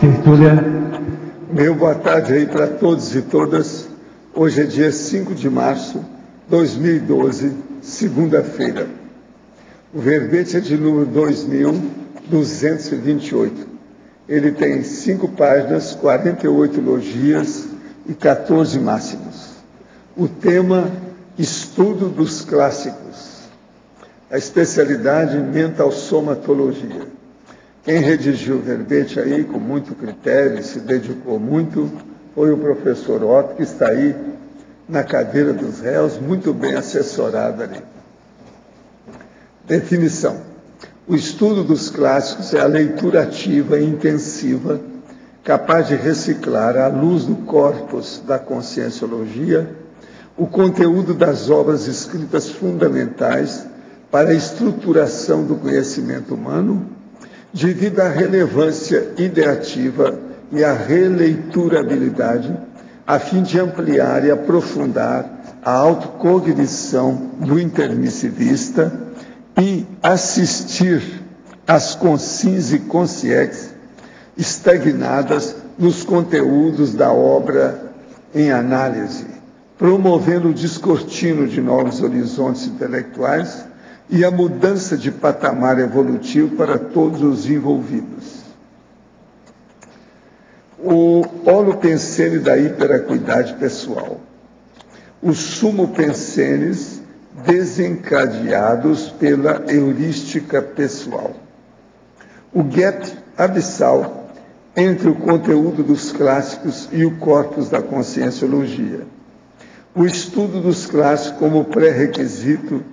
tertúlia. Meu boa tarde aí para todos e todas. Hoje é dia 5 de março de 2012, segunda-feira. O verbete é de número 2228. Ele tem 5 páginas, 48 logias e 14 máximos. O tema, estudo dos clássicos. A especialidade, mental-somatologia. Quem redigiu o verbete aí com muito critério, se dedicou muito, foi o professor Otto, que está aí na cadeira dos réus, muito bem assessorado ali. Definição. O estudo dos clássicos é a leitura ativa e intensiva, capaz de reciclar, à luz do corpus da conscienciologia, o conteúdo das obras escritas fundamentais para a estruturação do conhecimento humano, devido à relevância ideativa e à releiturabilidade, a fim de ampliar e aprofundar a autocognição do intermissivista e assistir às consciências e consciências estagnadas nos conteúdos da obra em análise, promovendo o descortino de novos horizontes intelectuais e a mudança de patamar evolutivo para todos os envolvidos. O holopensene da hiperacuidade pessoal. Os sumo-pensenes desencadeados pela heurística pessoal. O gap abissal entre o conteúdo dos clássicos e o corpus da conscienciologia. O estudo dos clássicos como pré-requisito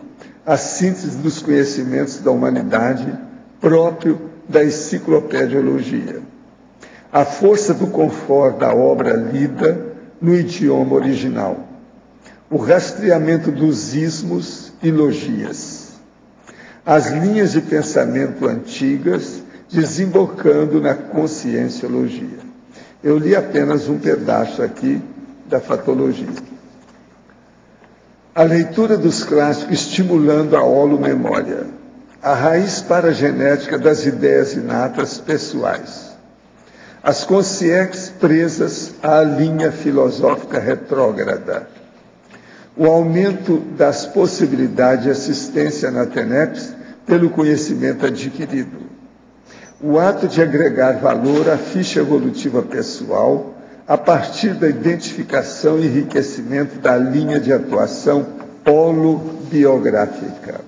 a síntese dos conhecimentos da humanidade próprio da enciclopediologia. A força do confort da obra lida no idioma original. O rastreamento dos ismos e logias. As linhas de pensamento antigas desembocando na conscienciologia. Eu li apenas um pedaço aqui da fatologia. A leitura dos clássicos estimulando a holomemória, a raiz paragenética das ideias inatas pessoais. As consciências presas à linha filosófica retrógrada. O aumento das possibilidades de assistência na TENEPS pelo conhecimento adquirido. O ato de agregar valor à ficha evolutiva pessoal a partir da identificação e enriquecimento da linha de atuação holobiográfica.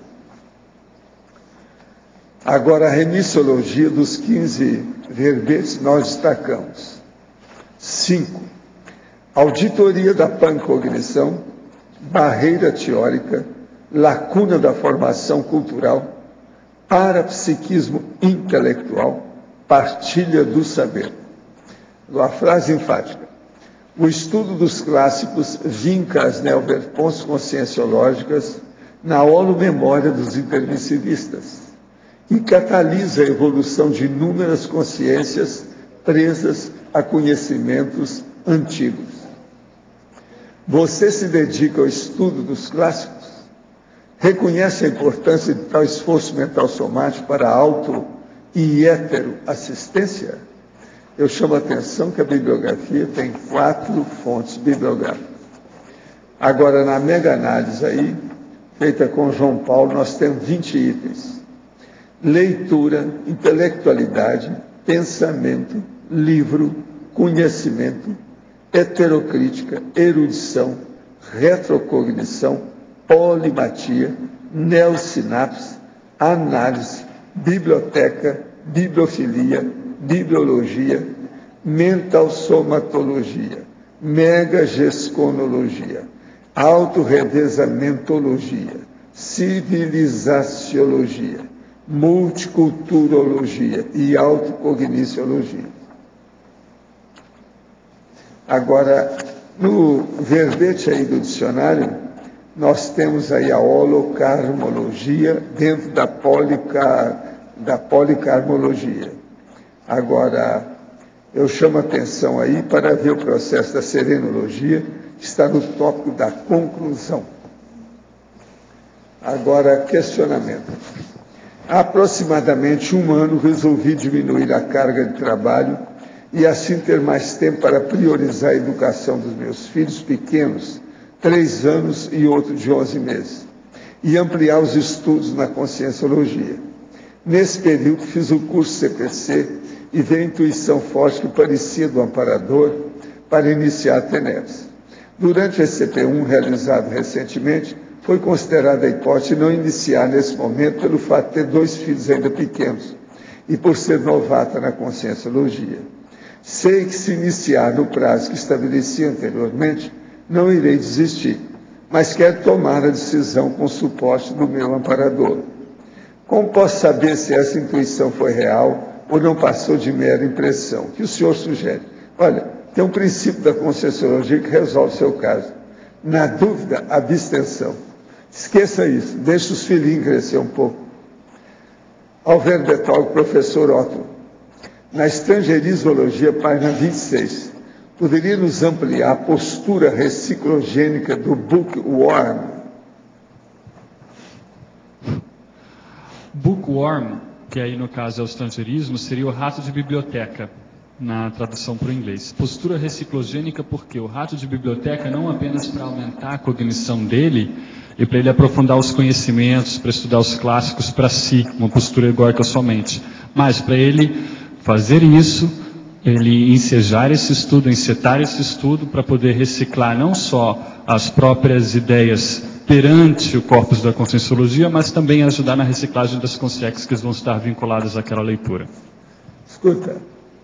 Agora, a remissiologia dos 15 verbetes nós destacamos. 5. Auditoria da pancognição, barreira teórica, lacuna da formação cultural, parapsiquismo intelectual, partilha do saber. A frase enfática. O estudo dos clássicos vinca as neoverpons conscienciológicas na holomemória dos intermissivistas e catalisa a evolução de inúmeras consciências presas a conhecimentos antigos. Você se dedica ao estudo dos clássicos? Reconhece a importância de tal esforço mental somático para a auto e heteroassistência? Eu chamo a atenção que a bibliografia tem 4 fontes bibliográficas. Agora, na mega-análise aí, feita com João Paulo, nós temos 20 itens. Leitura, intelectualidade, pensamento, livro, conhecimento, heterocrítica, erudição, retrocognição, polimatia, neosinapse, análise, biblioteca, bibliofilia, bibliologia, mental-somatologia, megagesconologia, autorrevezamentologia, civilizaciologia, multiculturologia e autocogniciologia. Agora, no verbete aí do dicionário, nós temos aí a holocarmologia dentro da policarmologia. Agora, eu chamo a atenção aí para ver o processo da serenologia, que está no tópico da conclusão. Agora, questionamento. Há aproximadamente um ano resolvi diminuir a carga de trabalho e assim ter mais tempo para priorizar a educação dos meus filhos pequenos, 3 anos e outro de 11 meses, e ampliar os estudos na Conscienciologia. Nesse período fiz o curso CPC e veio a intuição forte que parecia do amparador para iniciar a TENEPS. Durante o ECP1 realizado recentemente, foi considerada a hipótese de não iniciar nesse momento pelo fato de ter 2 filhos ainda pequenos e por ser novata na Conscienciologia. Sei que se iniciar no prazo que estabeleci anteriormente, não irei desistir, mas quero tomar a decisão com o suporte do meu amparador. Como posso saber se essa intuição foi real ou não passou de mera impressão? O que o senhor sugere? Olha, tem um princípio da Conscienciologia que resolve o seu caso. Na dúvida, abstenção. Esqueça isso, deixe os filhinhos crescer um pouco. Alberto Betal, professor Otto. Na Estrangeirismologia, página 26, poderia nos ampliar a postura reciclogênica do bookworm? Bookworm, que aí no caso é o estrangeirismo, seria o rato de biblioteca, na tradução para o inglês. Postura reciclogênica porque o rato de biblioteca não apenas para aumentar a cognição dele e para ele aprofundar os conhecimentos, para estudar os clássicos para si, uma postura egóica somente, mas para ele fazer isso, ele ensejar esse estudo, encetar esse estudo para poder reciclar não só as próprias ideias perante o corpus da Conscienciologia, mas também ajudar na reciclagem das consciências que vão estar vinculadas àquela leitura. Escuta,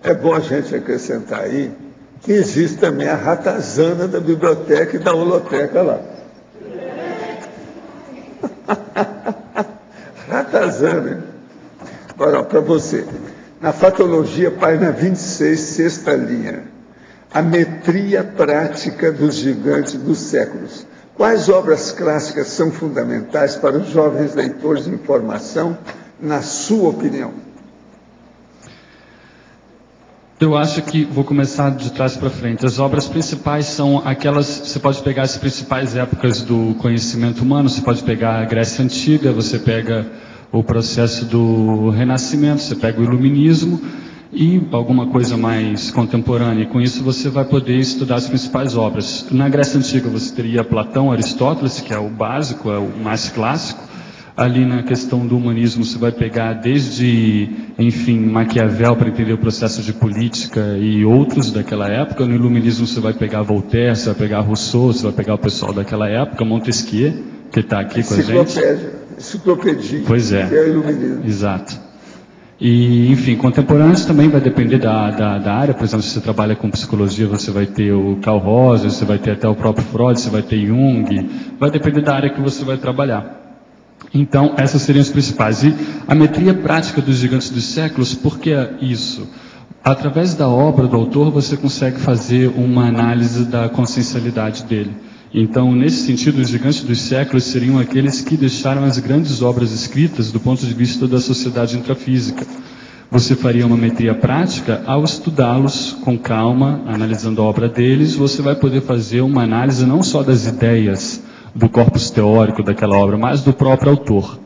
é bom a gente acrescentar aí que existe também a ratazana da biblioteca e da holoteca lá. Ratazana. Agora, para você. Na Fatologia, página 26, sexta linha. A metria prática dos gigantes dos séculos. Quais obras clássicas são fundamentais para os jovens leitores de informação, na sua opinião? Eu acho que vou começar de trás para frente. As obras principais são aquelas, você pode pegar as principais épocas do conhecimento humano, você pode pegar a Grécia Antiga, você pega o processo do Renascimento, você pega o Iluminismo e alguma coisa mais contemporânea. E com isso você vai poder estudar as principais obras. Na Grécia Antiga você teria Platão, Aristóteles, que é o básico, é o mais clássico. Ali na questão do humanismo você vai pegar desde, enfim, Maquiavel para entender o processo de política e outros daquela época. No iluminismo você vai pegar Voltaire, você vai pegar Rousseau, você vai pegar o pessoal daquela época, Montesquieu, que está aqui com a gente. Enciclopédia. Pois é, que é o iluminismo. Exato. E, enfim, contemporâneos também vai depender da área. Por exemplo, se você trabalha com psicologia, você vai ter o Carl Rogers, você vai ter até o próprio Freud, você vai ter Jung, vai depender da área que você vai trabalhar. Então, essas seriam as principais. E a metria prática dos gigantes dos séculos, por que isso? Através da obra do autor, você consegue fazer uma análise da consciencialidade dele. Então, nesse sentido, os gigantes dos séculos seriam aqueles que deixaram as grandes obras escritas do ponto de vista da sociedade intrafísica. Você faria uma metria prática, ao estudá-los com calma, analisando a obra deles, você vai poder fazer uma análise não só das ideias do corpus teórico daquela obra, mas do próprio autor.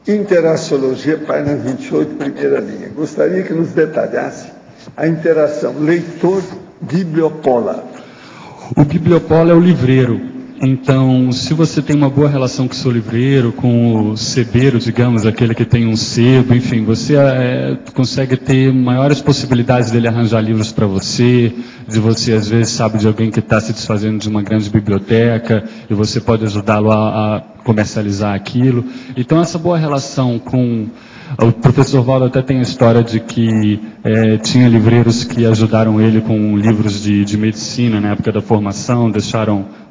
Interaciologia, página 28, primeira linha. Gostaria que nos detalhasse a interação leitor-bibliopola. O bibliopola é o livreiro. Então, se você tem uma boa relação com o seu livreiro, com o sebeiro, digamos, aquele que tem um sebo, enfim, você consegue ter maiores possibilidades dele arranjar livros para você, de você, às vezes, sabe de alguém que está se desfazendo de uma grande biblioteca, e você pode ajudá-lo a comercializar aquilo. Então, essa boa relação com... O professor Valdo até tem a história de que tinha livreiros que ajudaram ele com livros de medicina na época da formação,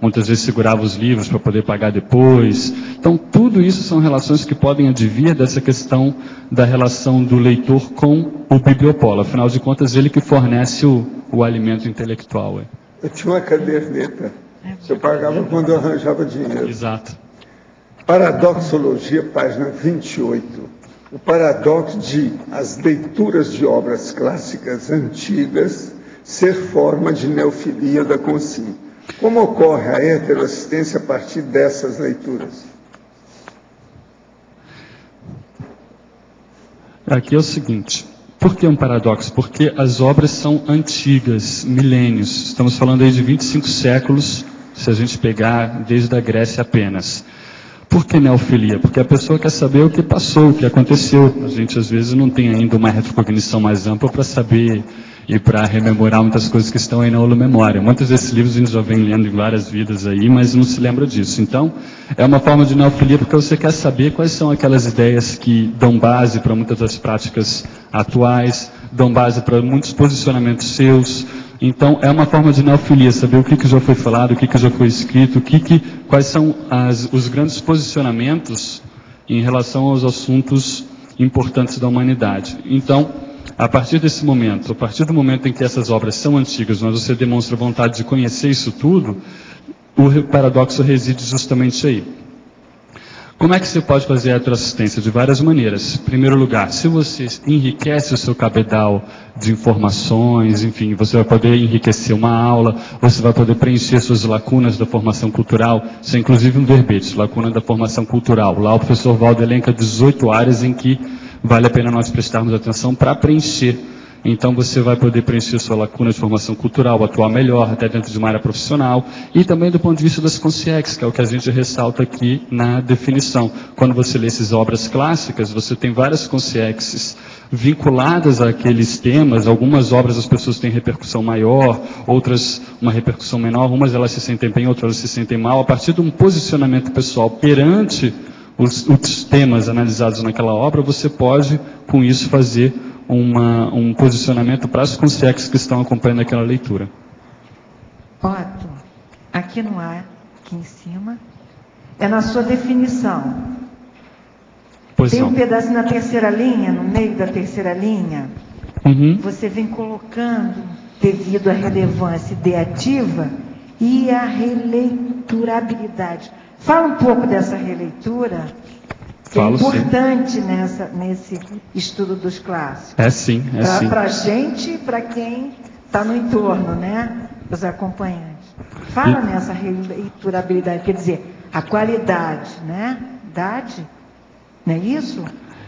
muitas vezes seguravam os livros para poder pagar depois. Então, tudo isso são relações que podem advir dessa questão da relação do leitor com o bibliopola. Afinal de contas, ele que fornece o alimento intelectual. Eu tinha uma caderneta, eu pagava quando eu arranjava dinheiro. Exato. Paradoxologia, página 28. O paradoxo de as leituras de obras clássicas antigas ser forma de neofilia da consciência. Como ocorre a heteroassistência a partir dessas leituras? Aqui é o seguinte, Por que um paradoxo? Porque as obras são antigas, milênios. Estamos falando aí de 25 séculos, se a gente pegar desde a Grécia apenas. Por que neofilia? Porque a pessoa quer saber o que passou, o que aconteceu. A gente, às vezes, não tem ainda uma retrocognição mais ampla para saber e para rememorar muitas coisas que estão aí na holomemória. Muitos desses livros a gente já vem lendo em várias vidas aí, mas não se lembra disso. Então, é uma forma de neofilia porque você quer saber quais são aquelas ideias que dão base para muitas das práticas atuais, dão base para muitos posicionamentos seus. Então, é uma forma de neofilia, saber o que já foi falado, o que já foi escrito, quais são os grandes posicionamentos em relação aos assuntos importantes da humanidade. Então, a partir desse momento, a partir do momento em que essas obras são antigas, mas você demonstra vontade de conhecer isso tudo, o paradoxo reside justamente aí. Como é que você pode fazer a heteroassistência? De várias maneiras. Em primeiro lugar, se você enriquece o seu cabedal de informações, enfim, você vai poder enriquecer uma aula, você vai poder preencher suas lacunas da formação cultural. Isso é inclusive um verbete, lacuna da formação cultural. Lá o professor Valdo elenca 18 áreas em que vale a pena nós prestarmos atenção para preencher. Então você vai poder preencher sua lacuna de formação cultural, atuar melhor, até dentro de uma área profissional, e também do ponto de vista das consciências, que é o que a gente ressalta aqui na definição. Quando você lê essas obras clássicas, você tem várias consciências vinculadas àqueles temas. Algumas obras as pessoas têm repercussão maior, outras uma repercussão menor, umas elas se sentem bem, outras elas se sentem mal, a partir de um posicionamento pessoal perante os temas analisados naquela obra, você pode, com isso, fazer um posicionamento para as consciências que estão acompanhando aquela leitura. Otto, aqui no ar, aqui em cima, é na sua definição. Pois tem não. Um pedacinho na terceira linha, no meio da terceira linha, você vem colocando, devido à relevância ideativa e à releiturabilidade. Fala um pouco dessa releitura, que é importante nesse estudo dos clássicos. É sim, é sim. Para a gente e para quem está no entorno, né? Os acompanhantes. Fala nessa releiturabilidade, quer dizer, a qualidade, né? Não é isso?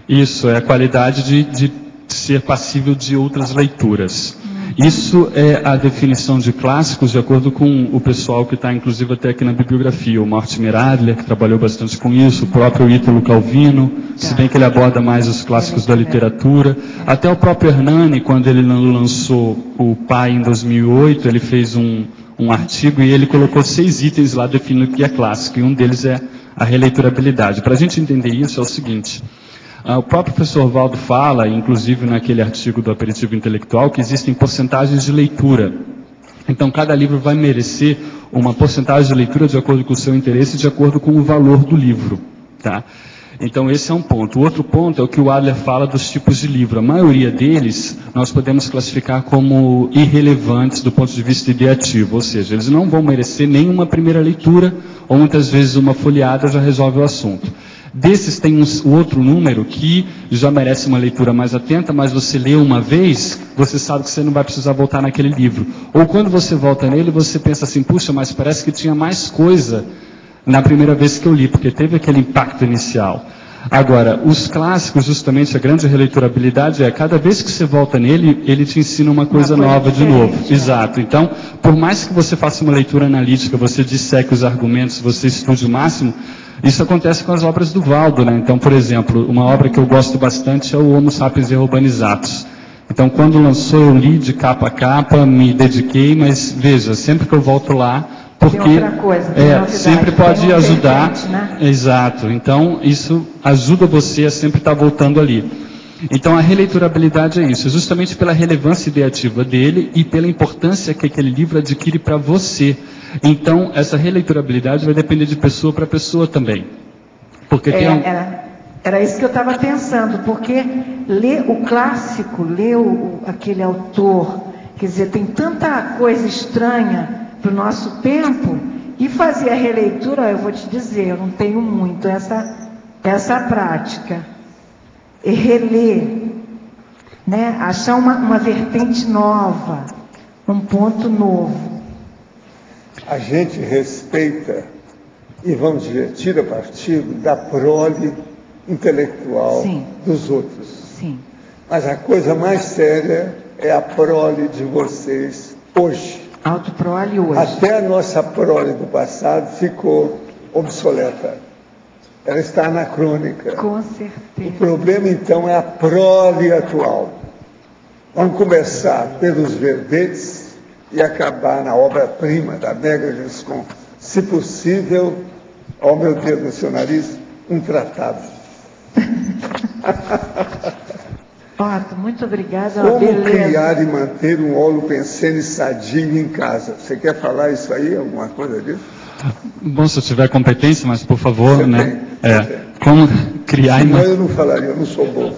Isso, é a qualidade de ser passível de outras leituras. Isso é a definição de clássicos, de acordo com o pessoal que está, inclusive, até aqui na bibliografia. O Mortimer Adler, que trabalhou bastante com isso, o próprio Ítalo Calvino, se bem que ele aborda mais os clássicos da literatura. Até o próprio Hernani, quando ele lançou o Pai em 2008, ele fez um artigo e ele colocou 6 itens lá definindo o que é clássico, e um deles é a releiturabilidade. Para a gente entender isso, é o seguinte: o próprio professor Valdo fala, inclusive naquele artigo do Aperitivo Intelectual, que existem porcentagens de leitura. Então, cada livro vai merecer uma porcentagem de leitura de acordo com o seu interesse e de acordo com o valor do livro. Tá? Então, esse é um ponto. O outro ponto é o que o Adler fala dos tipos de livro. A maioria deles, nós podemos classificar como irrelevantes do ponto de vista ideativo, ou seja, eles não vão merecer nenhuma primeira leitura, ou muitas vezes uma folheada já resolve o assunto. Desses tem um outro número que já merece uma leitura mais atenta, mas você lê uma vez, você sabe que você não vai precisar voltar naquele livro. Ou quando você volta nele, você pensa assim, puxa, mas parece que tinha mais coisa na primeira vez que eu li, porque teve aquele impacto inicial. Agora, os clássicos, justamente, a grande releiturabilidade é, cada vez que você volta nele, ele te ensina uma coisa nova de novo. Exato. Então, por mais que você faça uma leitura analítica, você disseque os argumentos, você estude o máximo, isso acontece com as obras do Valdo, né? Então, por exemplo, uma obra que eu gosto bastante é o Homo Sapiens Urbanizatus. Então, quando lançou, eu li de capa a capa, me dediquei, mas veja, sempre que eu volto lá, porque sempre pode ajudar. Né? Exato. Então, isso ajuda você a sempre estar voltando ali. Então, a releiturabilidade é isso, justamente pela relevância ideativa dele e pela importância que aquele livro adquire para você. Então, essa releiturabilidade vai depender de pessoa para pessoa também. Porque era isso que eu estava pensando, porque ler o clássico, ler aquele autor, quer dizer, tem tanta coisa estranha para o nosso tempo, e fazer a releitura, eu vou te dizer, eu não tenho muito essa prática. E reler, né? Achar uma vertente nova, um ponto novo. A gente respeita e, vamos dizer, tira partido da prole intelectual dos outros. Sim. Mas a coisa mais séria é a prole de vocês hoje. Autoprole hoje. Até a nossa prole do passado ficou obsoleta. Ela está anacrônica. Com certeza. O problema, então, é a prole atual. Vamos começar pelos verbetes e acabar na obra-prima da Mega Giscon. Se possível, ó meu Deus, no seu nariz, um tratado. Otto, muito obrigada. Como criar e manter um holopensene sadio em casa? Você quer falar isso aí, alguma coisa disso? Bom, se eu tiver competência, mas por favor, Você né? tem. Como criar e Não, manter... eu não falaria, eu não sou bom.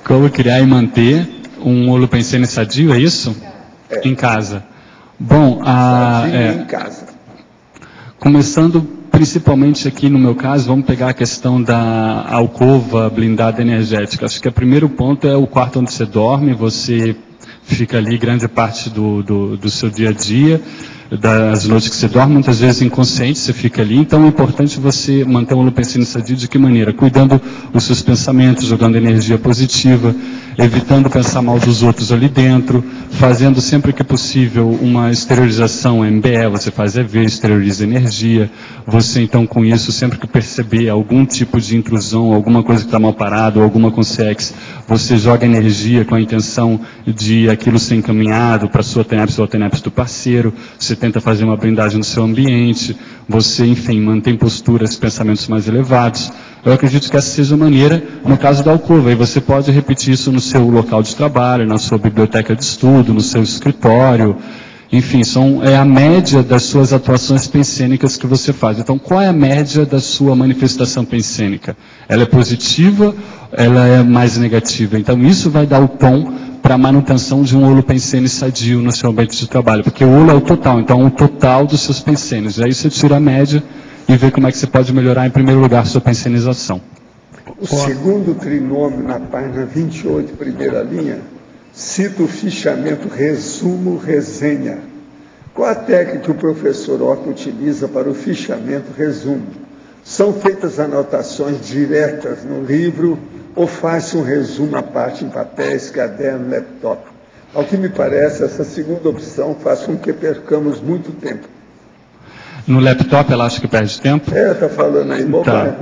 Como criar e manter um holopensene sadio, é isso? Em casa. Bom, Sadio em casa. começando principalmente aqui no meu caso, vamos pegar a questão da alcova blindada energética. Acho que o primeiro ponto é o quarto onde você dorme, você fica ali grande parte do seu dia a dia, das noites que você dorme, muitas vezes inconsciente, você fica ali. Então é importante você manter um holopensene sadio de que maneira? Cuidando dos seus pensamentos, jogando energia positiva, evitando pensar mal dos outros ali dentro, fazendo sempre que possível uma exteriorização MBE, você faz EV, exterioriza energia, você então com isso, sempre que perceber algum tipo de intrusão, alguma coisa que está mal parada, ou alguma consex, você joga energia com a intenção de aquilo ser encaminhado para a sua TENEPS ou a TENEPS do parceiro, você tenta fazer uma blindagem no seu ambiente, você, enfim, mantém posturas, pensamentos mais elevados. Eu acredito que essa seja a maneira, no caso da alcova, e você pode repetir isso no seu local de trabalho, na sua biblioteca de estudo, no seu escritório, enfim, é a média das suas atuações pensênicas que você faz. Então, qual é a média da sua manifestação pensênica? Ela é positiva, ela é mais negativa. Então, isso vai dar o tom para a manutenção de um holopensene sadio no seu ambiente de trabalho, porque o holo é o total, então o total dos seus pensênios. Aí você tira a média e vê como é que você pode melhorar, em primeiro lugar, a sua pensenização. O segundo trinômio, na página 28, primeira linha, cita o fichamento resumo resenha. Qual a técnica que o professor Otto utiliza para o fichamento resumo? São feitas anotações diretas no livro ou faz-se um resumo à parte em papéis, caderno, laptop? Ao que me parece, essa segunda opção faz com que percamos muito tempo. No laptop ela acha que perde tempo? Está falando aí bobagem.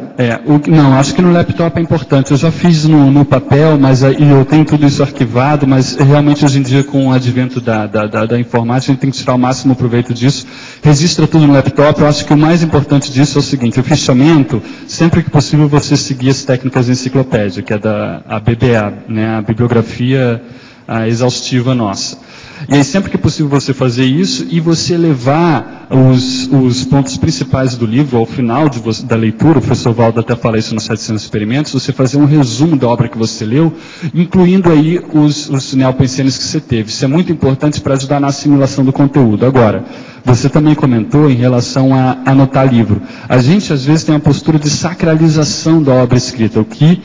Não, acho que no laptop é importante. Eu já fiz no papel, mas e eu tenho tudo isso arquivado, mas realmente hoje em dia, com o advento da informática, a gente tem que tirar o máximo proveito disso. Registra tudo no laptop. Eu acho que o mais importante disso é o seguinte: o fichamento, sempre que possível você seguir as técnicas de enciclopédia, que é a BBA, né, a bibliografia exaustiva nossa. E aí sempre que possível você fazer isso e você levar os pontos principais do livro ao final da leitura, o professor Valdo até fala isso nos 700 experimentos, você fazer um resumo da obra que você leu, incluindo aí os neopensenes que você teve. Isso é muito importante para ajudar na assimilação do conteúdo. Agora, você também comentou em relação a anotar livro. A gente às vezes tem uma postura de sacralização da obra escrita, o que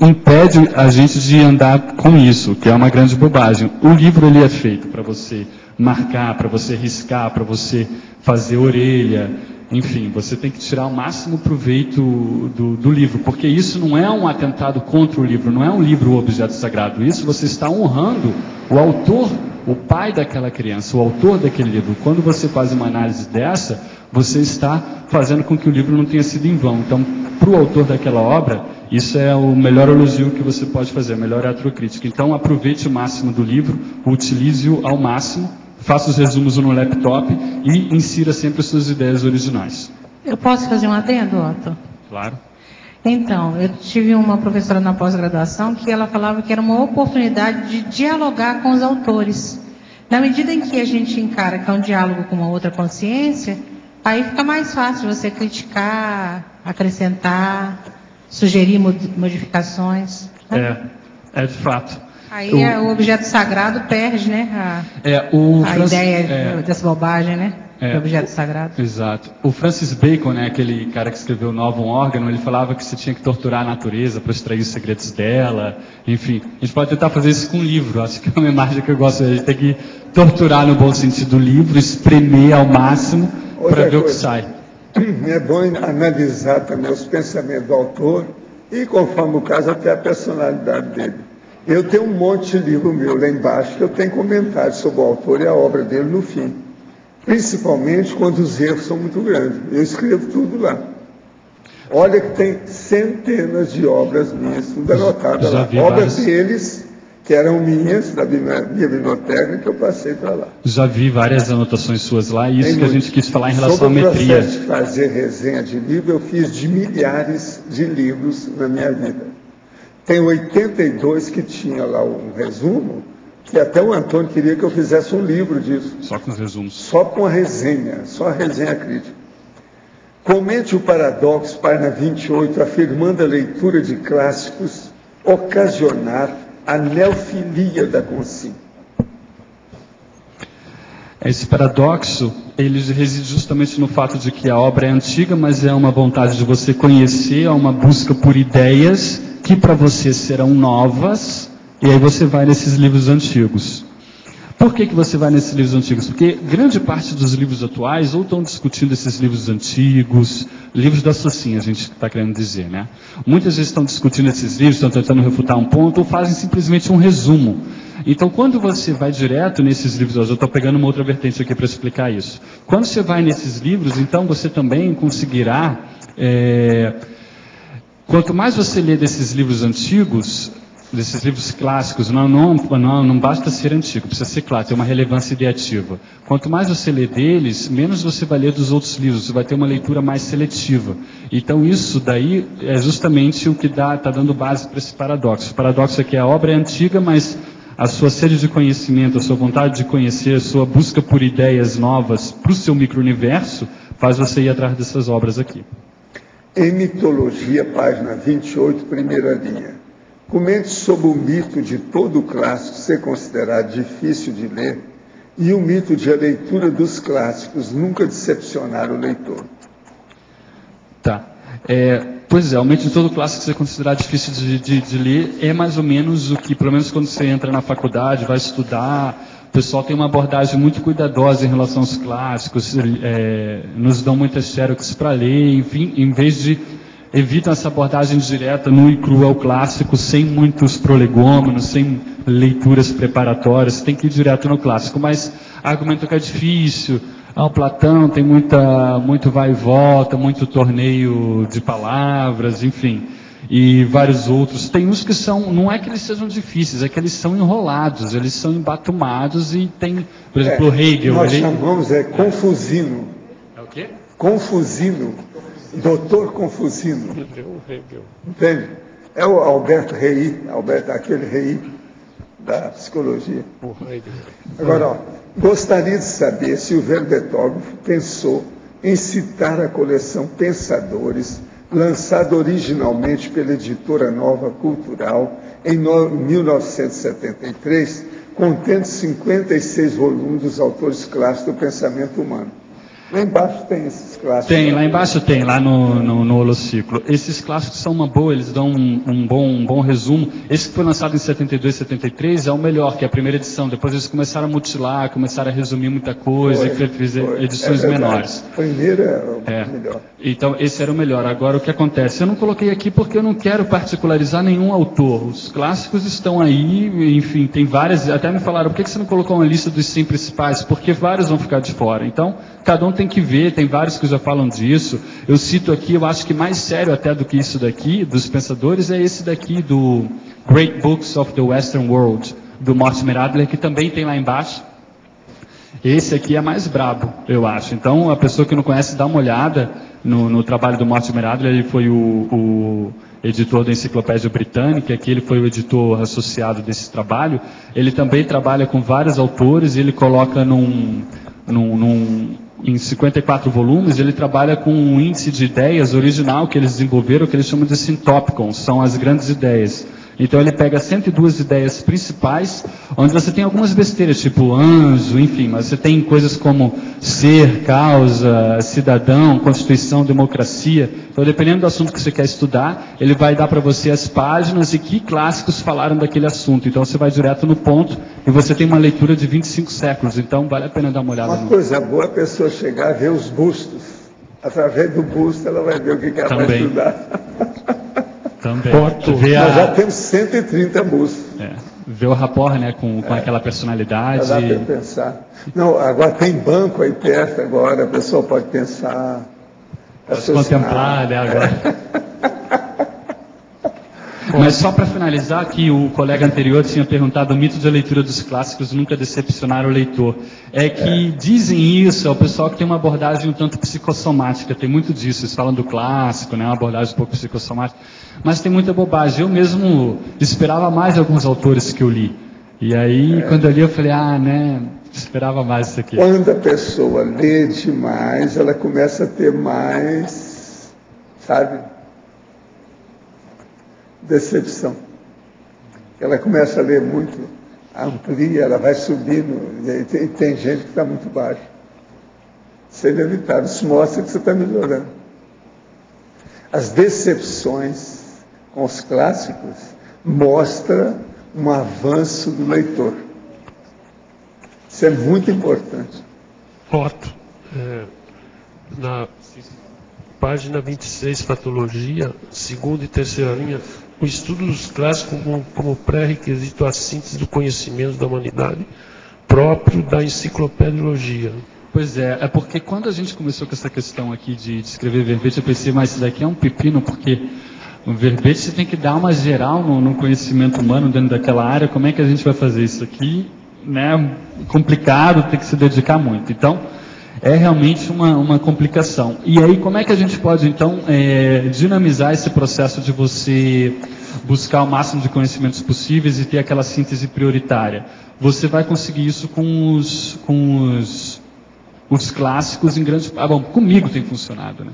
impede a gente de andar com isso, que é uma grande bobagem. O livro ele é feito para você marcar, para você riscar, para você fazer orelha, enfim, você tem que tirar o máximo proveito do livro, porque isso não é um atentado contra o livro, não é um livro objeto sagrado, isso você está honrando o autor, o pai daquela criança, o autor daquele livro. Quando você faz uma análise dessa, você está fazendo com que o livro não tenha sido em vão. Então, para o autor daquela obra, isso é o melhor elogio que você pode fazer, a melhor retrocrítica. Então, aproveite o máximo do livro, utilize-o ao máximo, faça os resumos no laptop e insira sempre as suas ideias originais. Eu posso fazer um adendo, Otto? Claro. Então, eu tive uma professora na pós-graduação que ela falava que era uma oportunidade de dialogar com os autores. Na medida em que a gente encara que é um diálogo com uma outra consciência, aí fica mais fácil você criticar, acrescentar, sugerir modificações. Né? É de fato. Aí o objeto sagrado perde, né? A ideia dessa bobagem, né? Do objeto sagrado. Exato. O Francis Bacon, né, aquele cara que escreveu o Novum Organum, ele falava que você tinha que torturar a natureza para extrair os segredos dela. Enfim, a gente pode tentar fazer isso com um livro. Acho que é uma imagem que eu gosto. A gente tem que torturar no bom sentido o livro, espremer ao máximo para ver o que sai. É bom analisar também os pensamentos do autor e, conforme o caso, até a personalidade dele. Eu tenho um monte de livro meu lá embaixo que eu tenho comentários sobre o autor e a obra dele no fim. Principalmente quando os erros são muito grandes. Eu escrevo tudo lá. Olha que tem centenas de obras minhas, tudo anotado lá. Obras deles, que eram minhas, da minha biblioteca, que eu passei para lá. Já vi várias anotações suas lá, e isso que a gente quis falar em relação à metria. Sobre o processo de fazer resenha de livro, eu fiz de milhares de livros na minha vida. Tem 82 que tinha lá um resumo, que até o Antônio queria que eu fizesse um livro disso. Só com os resumos. Só com a resenha, só a resenha crítica. Comente o paradoxo, página 28, afirmando a leitura de clássicos ocasionar a neofilia da consciência. Esse paradoxo, ele reside justamente no fato de que a obra é antiga, mas é uma vontade de você conhecer, é uma busca por ideias que para você serão novas, e aí você vai nesses livros antigos. Por que você vai nesses livros antigos? Porque grande parte dos livros atuais ou estão discutindo esses livros antigos, livros da Socinha, a gente está querendo dizer, né? Muitas vezes estão discutindo esses livros, estão tentando refutar um ponto, ou fazem simplesmente um resumo. Então, quando você vai direto nesses livros, eu estou pegando uma outra vertente aqui para explicar isso. Quando você vai nesses livros, então você também conseguirá... Quanto mais você lê desses livros antigos, desses livros clássicos, não basta ser antigo, precisa ser clássico, ter uma relevância ideativa. Quanto mais você lê deles, menos você vai ler dos outros livros, você vai ter uma leitura mais seletiva. Então isso daí é justamente o que está dando base para esse paradoxo. O paradoxo é que a obra é antiga, mas a sua sede de conhecimento, a sua vontade de conhecer, a sua busca por ideias novas para o seu micro-universo, faz você ir atrás dessas obras aqui. Em Mitologia, página 28, primeira linha. Comente sobre o mito de todo clássico ser considerado difícil de ler e o mito de a leitura dos clássicos nunca decepcionar o leitor. Tá. Pois é, o mito de todo clássico ser considerado difícil de ler é mais ou menos o que, pelo menos quando você entra na faculdade, vai estudar, o pessoal tem uma abordagem muito cuidadosa em relação aos clássicos, nos dão muitas xerox para ler, enfim, em vez de evitam essa abordagem direta, nua e crua ao clássico, sem muitos prolegômenos, sem leituras preparatórias, tem que ir direto no clássico. Mas argumento que é difícil, o Platão tem muito vai e volta, muito torneio de palavras, enfim, e vários outros. Tem uns que são, não é que eles sejam difíceis, é que eles são enrolados, eles são embatumados e tem, por exemplo, o Hegel. Nós chamamos Confusino. É o quê? Confusino. Doutor Confusino. Entende? É o Alberto Rey, aquele Rey da psicologia. Agora, gostaria de saber se o verbetógrafo pensou em citar a coleção Pensadores, lançada originalmente pela editora Nova Cultural em 1973, contendo 56 volumes dos autores clássicos do pensamento humano. Lá embaixo tem esses clássicos. Tem, lá embaixo tem, lá no Holociclo. Esses clássicos são uma boa, eles dão um bom resumo. Esse que foi lançado em 72, 73 é o melhor, que é a primeira edição. Depois eles começaram a mutilar, começaram a resumir muita coisa, e fizeram edições menores. Primeiro é o melhor. Então, esse era o melhor. Agora, o que acontece? Eu não coloquei aqui porque eu não quero particularizar nenhum autor. Os clássicos estão aí, enfim, tem várias. Até me falaram, por que você não colocou uma lista dos 100 principais? Porque vários vão ficar de fora. Então, cada um tem que ver, tem vários que já falam disso. Eu cito aqui, eu acho que mais sério até do que isso daqui, dos pensadores, é esse daqui do Great Books of the Western World, do Mortimer Adler, que também tem lá embaixo. Esse aqui é mais brabo, eu acho. Então, a pessoa que não conhece, dá uma olhada no trabalho do Mortimer Adler. Ele foi o editor da Enciclopédia Britânica, que ele foi o editor associado desse trabalho. Ele também trabalha com vários autores, e ele coloca em 54 volumes, ele trabalha com um índice de ideias original que eles desenvolveram, que eles chamam de syntópicon, são as grandes ideias. Então ele pega 102 ideias principais, onde você tem algumas besteiras, tipo anjo, enfim, mas você tem coisas como ser, causa, cidadão, constituição, democracia. Então, dependendo do assunto que você quer estudar, ele vai dar para você as páginas e que clássicos falaram daquele assunto. Então você vai direto no ponto e você tem uma leitura de 25 séculos. Então vale a pena dar uma olhada. Uma coisa boa é a pessoa chegar a ver os bustos. Através do busto ela vai ver o que ela vai estudar. Também. Nós já temos 130 músicos. Ver o rapport, né, com aquela personalidade. Já dá para pensar. Não, agora tem banco aí perto, agora a pessoa pode pensar. Pode contemplar, né, agora. Mas só para finalizar, que o colega anterior tinha perguntado, o mito da leitura dos clássicos nunca decepcionar o leitor. É que dizem isso, é o pessoal que tem uma abordagem um tanto psicossomática, tem muito disso, eles falam do clássico, né, uma abordagem um pouco psicossomática, mas tem muita bobagem. Eu mesmo esperava mais alguns autores que eu li. E aí, quando eu li, eu falei, esperava mais isso aqui. Quando a pessoa lê demais, ela começa a ter mais, decepção. Ela começa a ler muito, amplia, ela vai subindo, e tem gente que está muito baixo. Isso é inevitável, isso mostra que você está melhorando. As decepções com os clássicos mostram um avanço do leitor. Isso é muito importante. Otto, na página 26, Fatologia, segunda e terceira linha, o estudo dos clássicos como pré-requisito à síntese do conhecimento da humanidade próprio da enciclopediologia. Pois é porque quando a gente começou com essa questão aqui de escrever verbete, eu pensei, mas isso daqui é um pepino, porque o verbete você tem que dar uma geral no conhecimento humano dentro daquela área. Como é que a gente vai fazer isso aqui? Né? Complicado, tem que se dedicar muito. Então, é realmente uma complicação. E aí, como é que a gente pode, então, dinamizar esse processo de você buscar o máximo de conhecimentos possíveis e ter aquela síntese prioritária? Você vai conseguir isso com os clássicos em grande... comigo tem funcionado, né?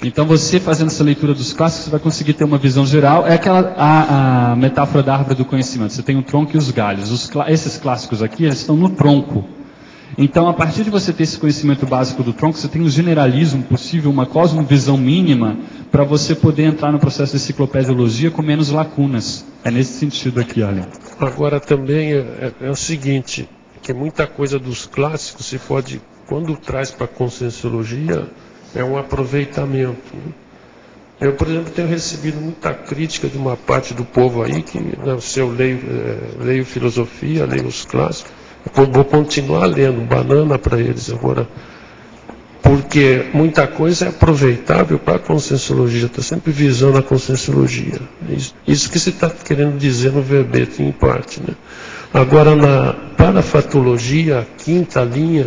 Então, você fazendo essa leitura dos clássicos, você vai conseguir ter uma visão geral. É a metáfora da árvore do conhecimento. Você tem o tronco e os galhos. Esses clássicos aqui, eles estão no tronco. Então, a partir de você ter esse conhecimento básico do tronco, você tem um generalismo possível, uma cosmovisão mínima, para você poder entrar no processo de enciclopediologia com menos lacunas. É nesse sentido aqui, olha. Agora, também é o seguinte, que muita coisa dos clássicos se pode, quando traz para a conscienciologia, é um aproveitamento. Eu, por exemplo, tenho recebido muita crítica de uma parte do povo aí, que se eu leio filosofia, leio os clássicos, eu vou continuar lendo banana para eles agora, porque muita coisa é aproveitável para a conscienciologia, está sempre visando a conscienciologia. Isso que você está querendo dizer no verbete, em parte, né? Agora, para a fatologia, quinta linha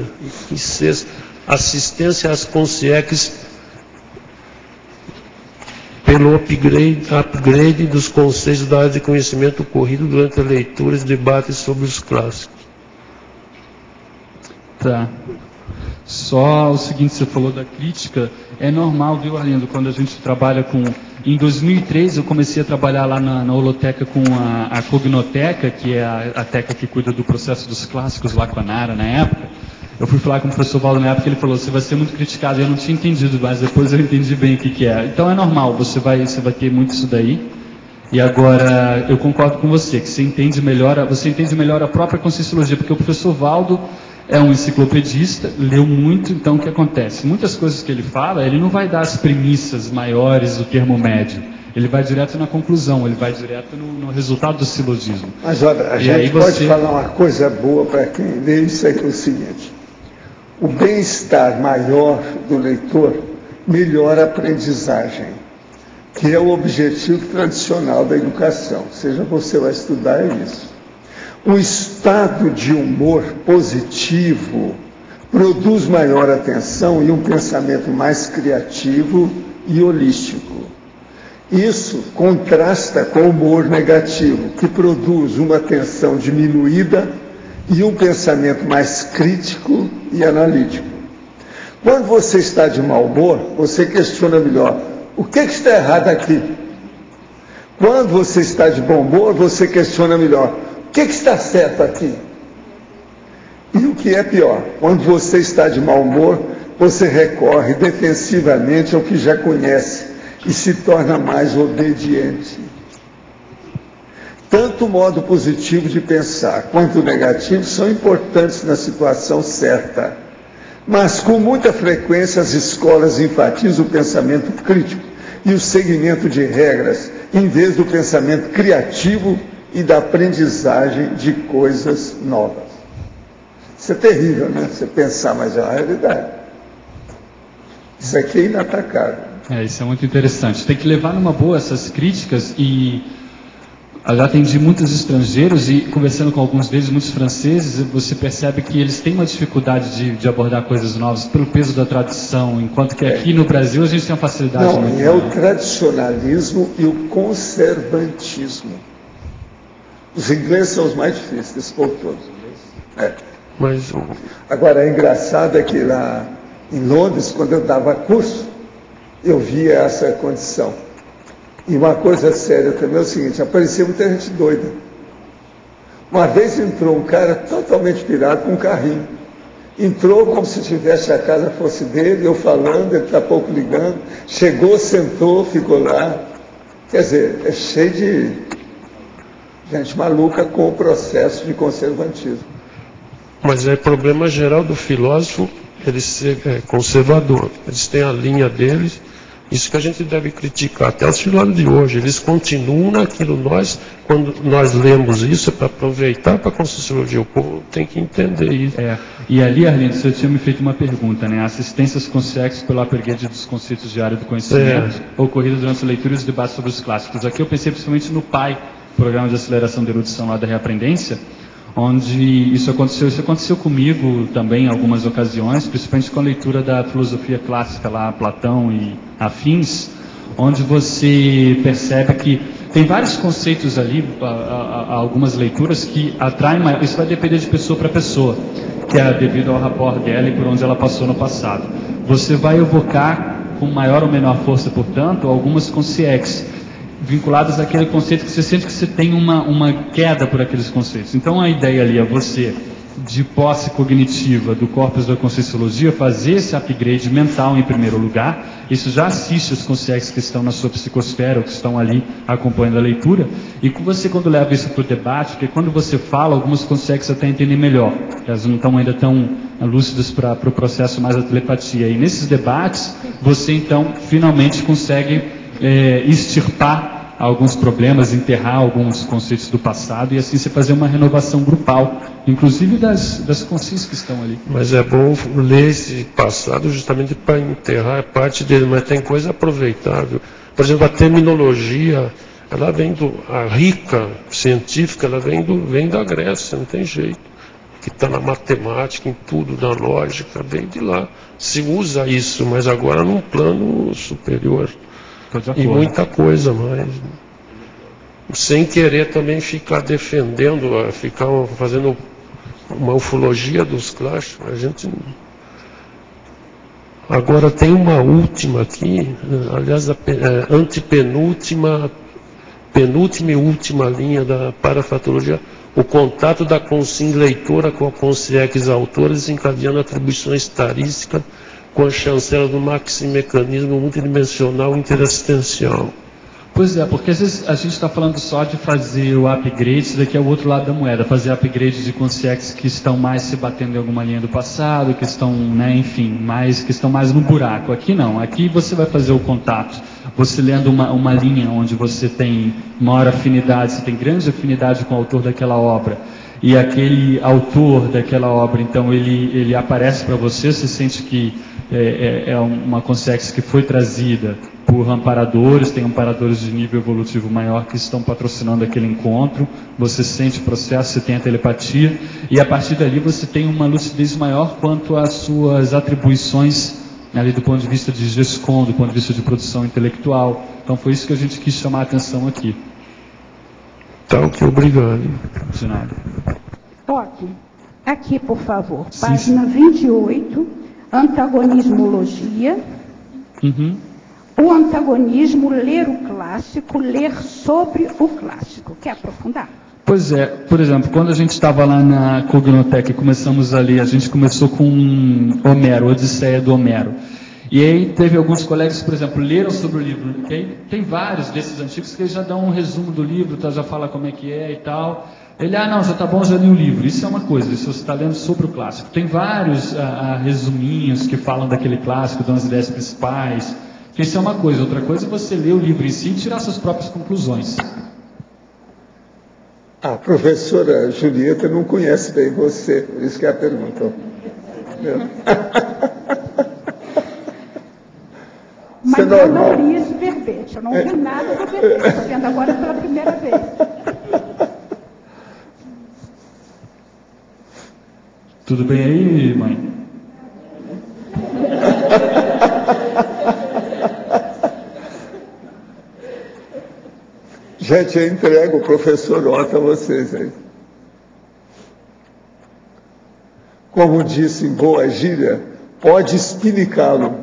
e sexta, assistência às conscieques pelo upgrade dos conceitos da área de conhecimento ocorrido durante a leitura e debates sobre os clássicos. Tá. Só o seguinte, você falou da crítica, é normal, viu, Arlindo, quando a gente trabalha com... Em 2003 eu comecei a trabalhar lá na Holoteca com a Cognoteca, que é a teca que cuida do processo dos clássicos lá com a Nara na época. Eu fui falar com o professor Valdo na época, ele falou, você vai ser muito criticado. Eu não tinha entendido, mas depois eu entendi bem o que é. Então é normal, você vai ter muito isso daí. E agora, eu concordo com você, que você entende melhor a própria conscienciologia, porque o professor Valdo é um enciclopedista, leu muito, então o que acontece? Muitas coisas que ele fala, ele não vai dar as premissas maiores do termo médio. Ele vai direto na conclusão, ele vai direto no resultado do silogismo. Mas olha, a gente pode falar uma coisa boa para quem lê isso aqui, é o seguinte: o bem-estar maior do leitor melhora a aprendizagem, que é o objetivo tradicional da educação. Seja você vai estudar, é isso. Um estado de humor positivo produz maior atenção e um pensamento mais criativo e holístico. Isso contrasta com o humor negativo, que produz uma atenção diminuída e um pensamento mais crítico e analítico. Quando você está de mau humor, você questiona melhor, o que está errado aqui? Quando você está de bom humor, você questiona melhor, o que está certo aqui? E o que é pior, quando você está de mau humor, você recorre defensivamente ao que já conhece e se torna mais obediente. Tanto o modo positivo de pensar quanto o negativo são importantes na situação certa, mas com muita frequência as escolas enfatizam o pensamento crítico e o seguimento de regras em vez do pensamento criativo e da aprendizagem de coisas novas. Isso é terrível, né? Você pensar, mas é uma realidade. Isso aqui é inatacável. Isso é muito interessante. Tem que levar numa boa essas críticas e eu já atendi muitos estrangeiros e conversando com alguns deles, muitos franceses, você percebe que eles têm uma dificuldade de abordar coisas novas pelo peso da tradição, enquanto que aqui no Brasil a gente tem uma facilidade muito maior. O tradicionalismo e o conservantismo. Os ingleses são os mais difíceis, desse povo todo. Agora, é engraçado é que lá em Londres, quando eu dava curso, eu via essa condição. E uma coisa séria também é o seguinte, aparecia muita gente doida. Uma vez entrou um cara totalmente pirado com um carrinho. Entrou como se tivesse a casa fosse dele, eu falando, ele está pouco ligando. Chegou, sentou, ficou lá. Quer dizer, é cheio de gente maluca com o processo de conservantismo. Mas é problema geral do filósofo, ele ser conservador. Eles têm a linha deles. Isso que a gente deve criticar, até os filósofos de hoje, eles continuam naquilo. Quando nós lemos isso, é para aproveitar para a Conscienciologia, o povo tem que entender isso. E ali, Arlindo, você tinha me feito uma pergunta, né? Assistências conscientes pelo upgrade dos conceitos de área do conhecimento, ocorridas durante a leitura e os debates sobre os clássicos. Aqui eu pensei principalmente no PAI, Programa de Aceleração da Erudição lá da Reaprendência, onde isso aconteceu comigo também em algumas ocasiões, principalmente com a leitura da filosofia clássica lá, Platão e afins, onde você percebe que tem vários conceitos ali, algumas leituras que atraem, isso vai depender de pessoa para pessoa, que é devido ao rapport dela e por onde ela passou no passado. Você vai evocar com maior ou menor força, portanto, algumas consciências vinculadas àquele conceito que você sente que você tem uma queda por aqueles conceitos. Então a ideia ali é você, de posse cognitiva do corpus da Conscienciologia, fazer esse upgrade mental em primeiro lugar. Isso já assiste os conscientes que estão na sua psicosfera, ou que estão ali acompanhando a leitura, e que você, quando leva isso para o debate, porque quando você fala, alguns conscientes até entendem melhor, elas não estão ainda tão lúcidas para o processo mais da telepatia. E nesses debates, você então finalmente consegue extirpar alguns problemas, enterrar alguns conceitos do passado e assim você fazer uma renovação grupal, inclusive das consciências que estão ali. Mas é bom ler esse passado justamente para enterrar parte dele, mas tem coisa aproveitável. Por exemplo, a terminologia, ela vem a rica científica, ela vem da Grécia, não tem jeito. Que está na matemática, em tudo, na lógica, vem de lá. Se usa isso, mas agora num plano superior. E muita coisa mais. Sem querer também ficar defendendo, ficar fazendo uma ufologia dos clássicos. A gente. Agora tem uma última aqui, aliás, a antepenúltima, penúltima e última linha da parafatologia. O contato da consciência leitora com a consciência autora, desencadeando atribuições estarísticas com a chancela do maximecanismo multidimensional interassistencial. Pois é, porque às vezes a gente está falando só de fazer o upgrade, isso daqui é o outro lado da moeda, fazer upgrade de consciências que estão mais se batendo em alguma linha do passado, que estão, que estão mais no buraco. Aqui não, aqui você vai fazer o contato, você lendo uma linha onde você tem maior afinidade, você tem grande afinidade com o autor daquela obra, e aquele autor daquela obra, então ele aparece para você, você sente que é uma consciência que foi trazida por amparadores, tem amparadores de nível evolutivo maior que estão patrocinando aquele encontro, você sente o processo, você tem a telepatia, e a partir dali você tem uma lucidez maior quanto às suas atribuições ali do ponto de vista de GESCOM, do ponto de vista de produção intelectual. Então foi isso que a gente quis chamar a atenção aqui. Tá, ok, obrigado. De nada. Toque, aqui por favor, página 28, antagonismologia. Uhum. O antagonismo, ler o clássico, ler sobre o clássico. Quer aprofundar? Pois é, por exemplo, quando a gente estava lá na Cognoteca e começamos a ler, a gente começou com Homero, Odisseia do Homero. E aí teve alguns colegas que, por exemplo, leram sobre o livro. E aí tem vários desses antigos que já dão um resumo do livro, tá, já fala como é que é e tal. Ele, não, já tá bom, já li o livro. Isso é uma coisa, isso você está lendo sobre o clássico. Tem vários resuminhos que falam daquele clássico, dão as ideias principais. Isso é uma coisa. Outra coisa é você ler o livro em si e tirar suas próprias conclusões. A professora Julieta não conhece bem você, por isso que ela perguntou. Mas eu não li esse verbete, eu não vi nada do verbete, estou vendo agora pela primeira vez. Tudo bem aí, mãe? Gente, eu entrego o professor Otto a vocês aí. Como disse em boa gíria, pode espinicá-lo.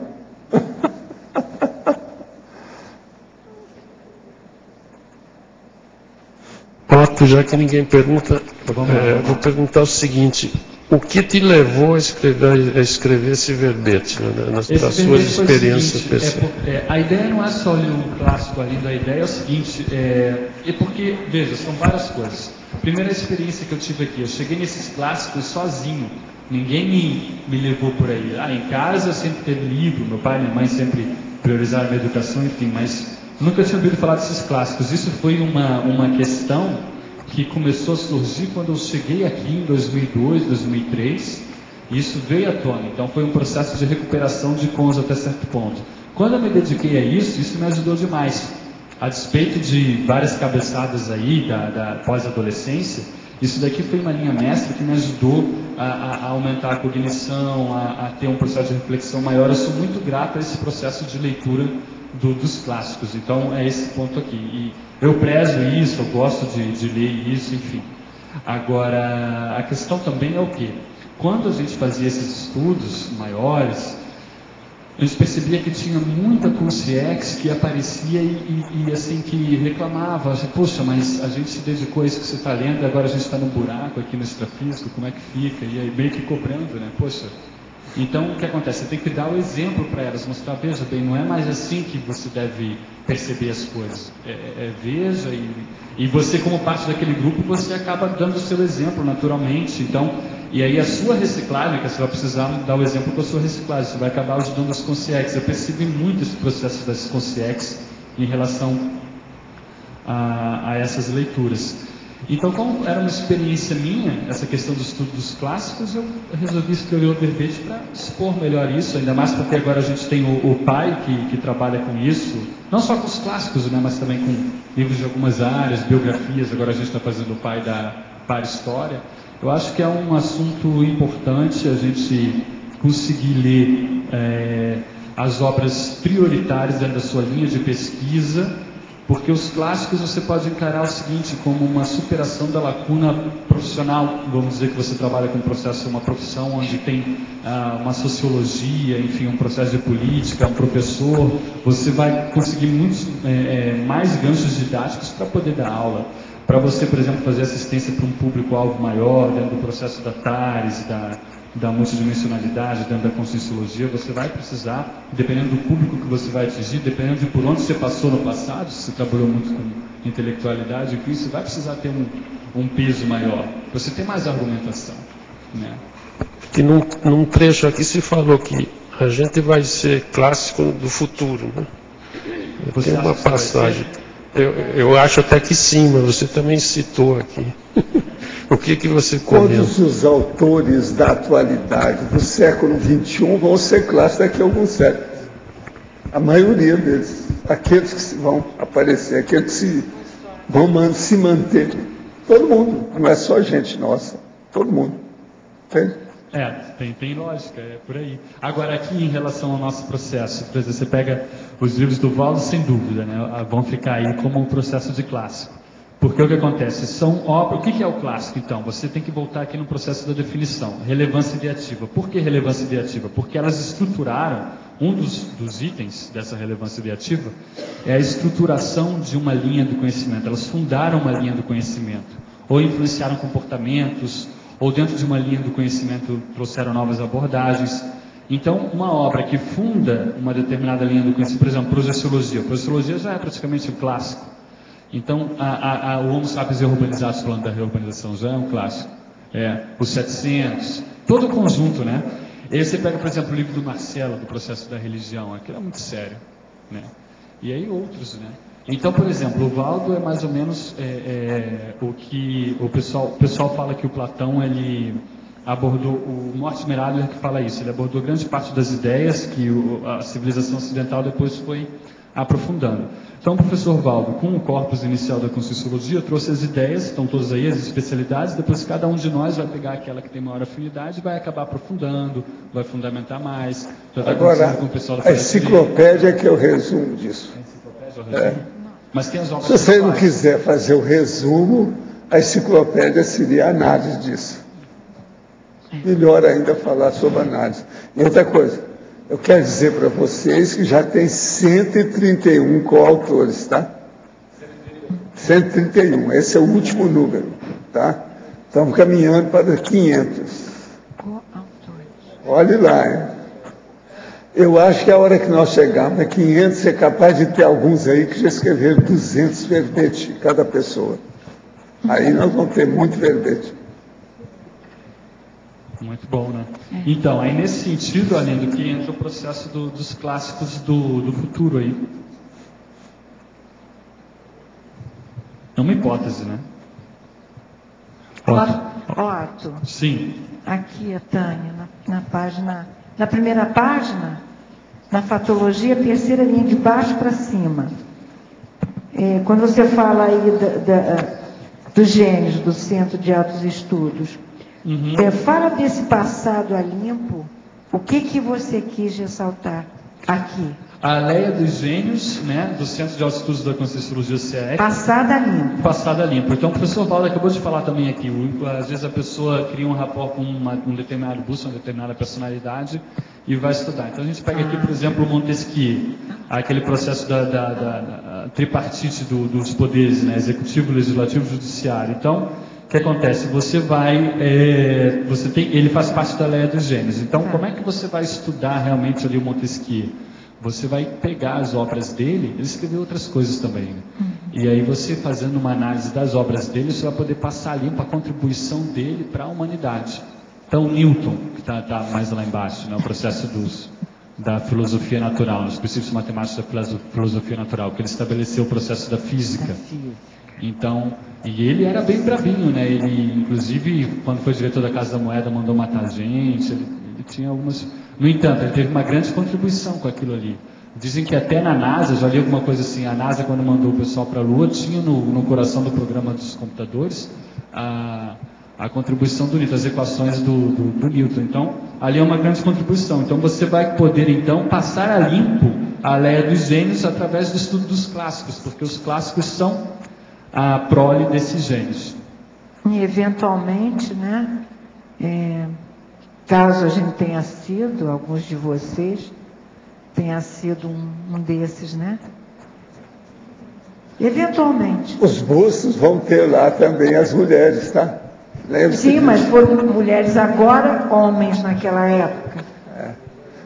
Otto, já que ninguém pergunta, vou perguntar o seguinte: o que te levou a escrever esse verbete, nas suas experiências pessoais? A ideia não é só ler um clássico ali, a ideia é o seguinte, porque, veja, são várias coisas. Primeira experiência que eu tive aqui, eu cheguei nesses clássicos sozinho, ninguém me levou por aí. Em casa eu sempre teve livro, meu pai e minha mãe sempre priorizaram a minha educação, enfim, mas nunca tinha ouvido falar desses clássicos. Isso foi uma questão que começou a surgir quando eu cheguei aqui em 2002, 2003, e isso veio à tona. Então foi um processo de recuperação de cons até certo ponto. Quando eu me dediquei a isso me ajudou demais. A despeito de várias cabeçadas aí da pós-adolescência, isso daqui foi uma linha mestra que me ajudou a aumentar a cognição, a ter um processo de reflexão maior. Eu sou muito grato a esse processo de leitura dos clássicos. Então é esse ponto aqui. E eu prezo isso, eu gosto de ler isso, enfim. Agora, a questão também é o quê? Quando a gente fazia esses estudos maiores, a gente percebia que tinha muita consciência que aparecia e assim, que reclamava, assim, poxa, mas a gente se dedicou a isso que você está lendo e agora a gente está num buraco aqui no extrafísico, como é que fica? E aí meio que cobrando, né? Poxa. Então, o que acontece? Você tem que dar o exemplo para elas, mostrar, veja bem, não é mais assim que você deve perceber as coisas. Veja, e você, como parte daquele grupo, você acaba dando o seu exemplo naturalmente. Então, e aí a sua reciclagem, que você vai precisar dar o exemplo com a sua reciclagem, você vai acabar ajudando as consciências. Eu percebi muito esse processo das consciências em relação a essas leituras. Então, como era uma experiência minha, essa questão do estudo dos clássicos, eu resolvi escrever o verbete para expor melhor isso, ainda mais porque agora a gente tem o pai que trabalha com isso, não só com os clássicos, né, mas também com livros de algumas áreas, biografias, agora a gente está fazendo o pai da História. Eu acho que é um assunto importante a gente conseguir ler as obras prioritárias dentro da sua linha de pesquisa, porque os clássicos você pode encarar o seguinte, como uma superação da lacuna profissional. Vamos dizer que você trabalha com um processo, uma profissão onde tem uma sociologia, enfim, um processo de política, um professor. Você vai conseguir muitos mais ganchos didáticos para poder dar aula. Para você, por exemplo, fazer assistência para um público-alvo maior, dentro do processo da TARES, da multidimensionalidade, dentro da conscienciologia, você vai precisar, dependendo do público que você vai atingir, dependendo de por onde você passou no passado, se você trabalhou muito com intelectualidade, enfim, você vai precisar ter um peso maior. Você tem mais argumentação, né? Que num trecho aqui se falou que a gente vai ser clássico do futuro, né? Tem uma passagem. Eu acho até que sim, mas você também citou aqui. O que você comenta? Todos os autores da atualidade, do século XXI, vão ser clássicos daqui a alguns séculos. A maioria deles. Aqueles que vão aparecer, aqueles que vão se manter. Todo mundo, não é só gente nossa. Todo mundo. Entende? Tem lógica, é por aí. Agora, aqui em relação ao nosso processo, por exemplo, você pega os livros do Valdo, sem dúvida, né, vão ficar aí como um processo de clássico. Porque o que acontece? São obras. O que é o clássico, então? Você tem que voltar aqui no processo da definição. Relevância ideativa. Por que relevância ideativa? Porque elas estruturaram, um dos itens dessa relevância ideativa é a estruturação de uma linha do conhecimento. Elas fundaram uma linha do conhecimento. Ou influenciaram comportamentos, ou dentro de uma linha do conhecimento trouxeram novas abordagens. Então, uma obra que funda uma determinada linha do conhecimento, por exemplo, Projeciologia. Projeciologia já é praticamente um clássico. Então, o Homo sapiens Reurbanizatus, falando da reurbanização, já é um clássico. Os 700, todo o conjunto, né? E aí você pega, por exemplo, o livro do Marcelo, do Processo da Religião, aquilo é muito sério. né? E aí outros, né? Então, por exemplo, o Valdo é mais ou menos o que o pessoal fala que o Platão, ele abordou, o Mortimer Adler que fala isso, ele abordou grande parte das ideias que a civilização ocidental depois foi aprofundando. Então, o professor Valdo, com o corpus inicial da Conscienciologia, trouxe as ideias, estão todas aí, as especialidades, depois cada um de nós vai pegar aquela que tem maior afinidade e vai acabar aprofundando, vai fundamentar mais. Agora, com o pessoal da a enciclopédia que é o resumo disso. Mas tem as obras. Se você não quiser fazer o resumo, a enciclopédia seria a análise disso. Melhor ainda falar sobre análise. E outra coisa, eu quero dizer para vocês que já tem 131 coautores, tá? 131, esse é o último número, tá? Estamos caminhando para 500. Olhe lá, hein? Eu acho que a hora que nós chegarmos a 500, é capaz de ter alguns aí que já escreveram 200 verbetes cada pessoa. Aí nós vamos ter muito verbete. Muito bom, né? Então, aí nesse sentido, além do que entra o processo dos clássicos do futuro aí. É uma hipótese, né? Otto. Sim. Aqui, a Tânia, na página, na primeira página, na fatologia, terceira linha de baixo para cima. Quando você fala aí dos gênios, do Centro de Altos Estudos, fala desse passado a limpo, o que você quis ressaltar aqui? A Leia dos Gênios, né, do Centro de Altos Estudos da Conscienciologia CAEC. Passada limpo. Passada limpo. Então, o professor Valdo acabou de falar também aqui, às vezes a pessoa cria um rapport com um determinado busto, uma determinada personalidade e vai estudar. Então, a gente pega aqui, por exemplo, o Montesquieu, aquele processo da tripartite dos poderes, né, executivo, legislativo e judiciário. Então, o que acontece? Você vai, ele faz parte da Leia dos Gênios. Então, como é que você vai estudar realmente ali o Montesquieu? Você vai pegar as obras dele, ele escreveu outras coisas também, né? E aí você fazendo uma análise das obras dele, você vai poder passar limpo a contribuição dele para a humanidade. Então, Newton, que está mais lá embaixo, né, o processo da filosofia natural, os princípios matemáticos da filosofia natural, que ele estabeleceu o processo da física. Então, e ele era bem bravinho, né? Ele, inclusive, quando foi diretor da Casa da Moeda, mandou matar gente, ele tinha algumas... No entanto, ele teve uma grande contribuição com aquilo ali. Dizem que até na NASA, já li alguma coisa assim, a NASA, quando mandou o pessoal para a Lua, tinha no coração do programa dos computadores a contribuição do Newton, as equações do Newton. Então, ali é uma grande contribuição. Então, você vai poder, então, passar a limpo a Leia dos Gênios através do estudo dos clássicos, porque os clássicos são a prole desses gênios. E, eventualmente, né, caso a gente tenha sido, alguns de vocês, tenha sido um desses, né? Eventualmente. Os bustos vão ter lá também as mulheres, tá? Sim, mas foram mulheres agora, homens naquela época.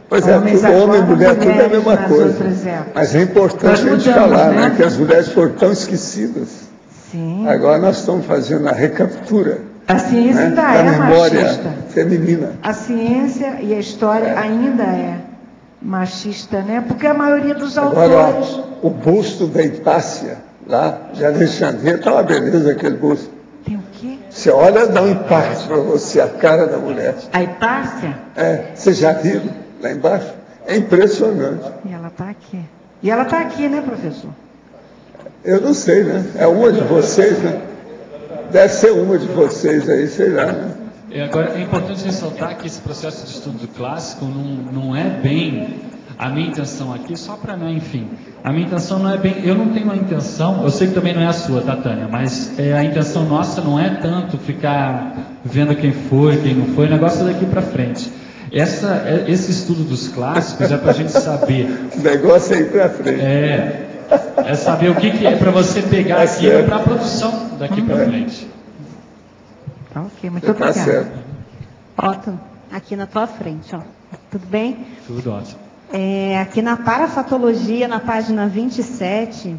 Pois é, tudo homem e mulher, tudo é a mesma coisa. Mas é importante a gente falar, né, que as mulheres foram tão esquecidas. Sim. Agora nós estamos fazendo a recaptura. A ciência ainda da é memória machista. Feminina. A ciência e a história ainda é machista, né? Porque a maioria dos autores... Agora, o busto da Hipácia, lá de Alexandria, está uma beleza aquele busto. Tem o quê? Você olha, dá um impacto para você, a cara da mulher. A Hipácia? Vocês já viram lá embaixo? É impressionante. E ela está aqui. E ela está aqui, né, professor? Eu não sei, né? É uma de vocês, né? Deve ser uma de vocês aí, sei lá, né? Agora, é importante ressaltar que esse processo de estudo clássico não é bem a minha intenção aqui, só para mim, enfim. A minha intenção não é bem... Eu não tenho a intenção, eu sei que também não é a sua, tá, Tânia? Mas a intenção nossa não é tanto ficar vendo quem foi, quem não foi, o negócio é daqui para frente. Esse estudo dos clássicos é para a gente saber... O negócio é ir para frente. É saber o que é para você pegar aquilo para a produção daqui para frente. Tá ok, muito obrigada. Certo. Otto, aqui na tua frente, ó. Tudo bem? Tudo ótimo. Aqui na parafatologia, na página 27,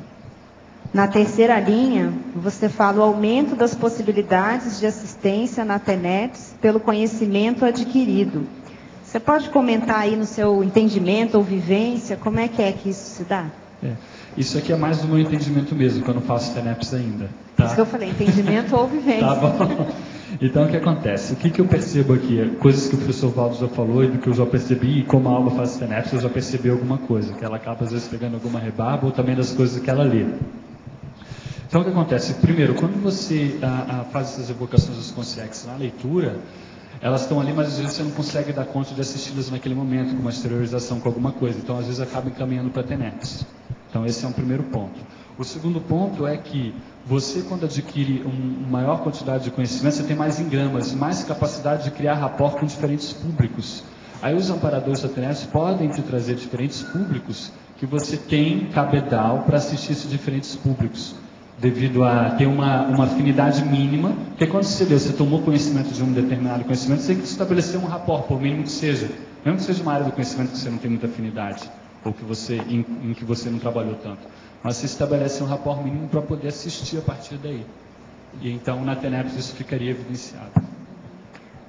na terceira linha, você fala o aumento das possibilidades de assistência na TENEPS pelo conhecimento adquirido. Você pode comentar aí no seu entendimento ou vivência, como é que isso se dá? Isso aqui é mais do meu entendimento mesmo, que eu não faço TENEPS ainda. Tá? Isso que eu falei, entendimento ou vivência. Tá bom. Então, o que acontece? O que eu percebo aqui? Coisas que o professor Valdo já falou e do que eu já percebi, e como a aula faz TENEPS, eu já percebi alguma coisa, que ela acaba às vezes pegando alguma rebarba, ou também das coisas que ela lê. Então, o que acontece? Primeiro, quando você faz essas evocações dos conscientes na leitura, elas estão ali, mas às vezes você não consegue dar conta de assisti-las naquele momento, com uma exteriorização, com alguma coisa. Então, às vezes, acaba encaminhando para TENEPS. Então, esse é um primeiro ponto. O segundo ponto é que você, quando adquire uma maior quantidade de conhecimento, você tem mais engramas, mais capacidade de criar rapport com diferentes públicos. Aí os amparadores da TENEPS podem te trazer diferentes públicos que você tem cabedal para assistir esses diferentes públicos, devido a ter uma afinidade mínima, porque quando você tomou conhecimento de um determinado conhecimento, você tem que estabelecer um rapport, por mínimo que seja, mesmo que seja uma área do conhecimento que você não tem muita afinidade, ou que em que você não trabalhou tanto. Mas se estabelece um rapport mínimo para poder assistir a partir daí. E então, na TENEPS, isso ficaria evidenciado.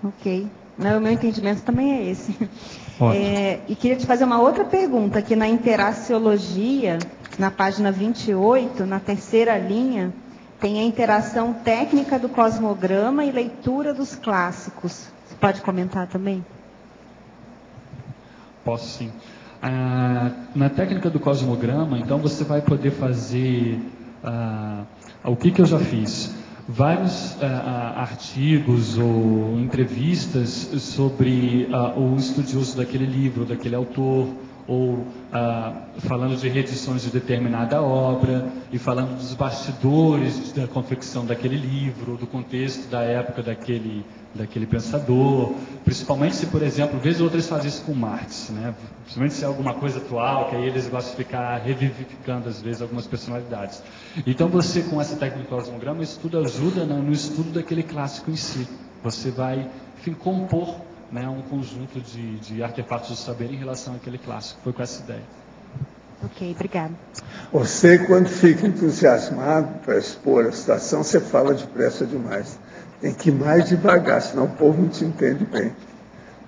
Ok. O meu entendimento também é esse. E queria te fazer uma outra pergunta, que na interaciologia, na página 28, na terceira linha, tem a interação técnica do cosmograma e leitura dos clássicos. Você pode comentar também? Posso sim. Na técnica do cosmograma, então você vai poder fazer o que eu já fiz. Vários artigos ou entrevistas sobre o estudioso daquele livro, daquele autor, ou falando de reedições de determinada obra, e falando dos bastidores da confecção daquele livro, do contexto da época daquele pensador, principalmente se, por exemplo, vez ou outra eles fazem isso com Marx, né? Principalmente se é alguma coisa atual, que aí eles gostam de ficar revivificando, às vezes, algumas personalidades. Então, você, com essa técnica do cosmograma, isso tudo ajuda no estudo daquele clássico em si. Você vai, enfim, compor, né, um conjunto de artefatos do saber em relação àquele clássico. Foi com essa ideia. Ok, obrigada. Você, quando fica entusiasmado para expor a situação, você fala depressa demais. Tem que ir mais devagar, senão o povo não te entende bem.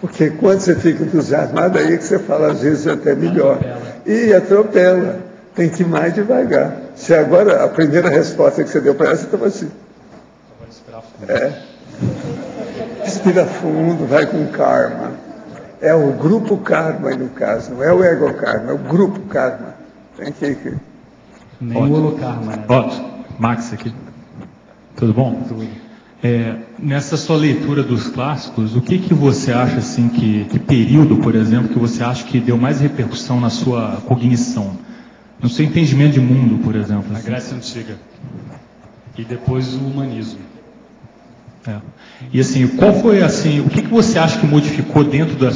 Porque quando você fica entusiasmado, aí é que você fala, às vezes, até melhor. E atropela. Tem que ir mais devagar. Se agora, a primeira resposta que você deu para ela, você estava assim. Respira fundo, vai com karma. É o grupo karma, no caso, não é o ego karma, é o grupo karma. Tem que ir. Nem o holokarma, né? Max aqui. Tudo bom? Tudo. Nessa sua leitura dos clássicos, o que você acha, assim, que período, por exemplo, que você acha que deu mais repercussão na sua cognição? No seu entendimento de mundo, por exemplo? A Grécia Antiga. E depois o humanismo. E assim, qual foi, assim, o que você acha que modificou dentro da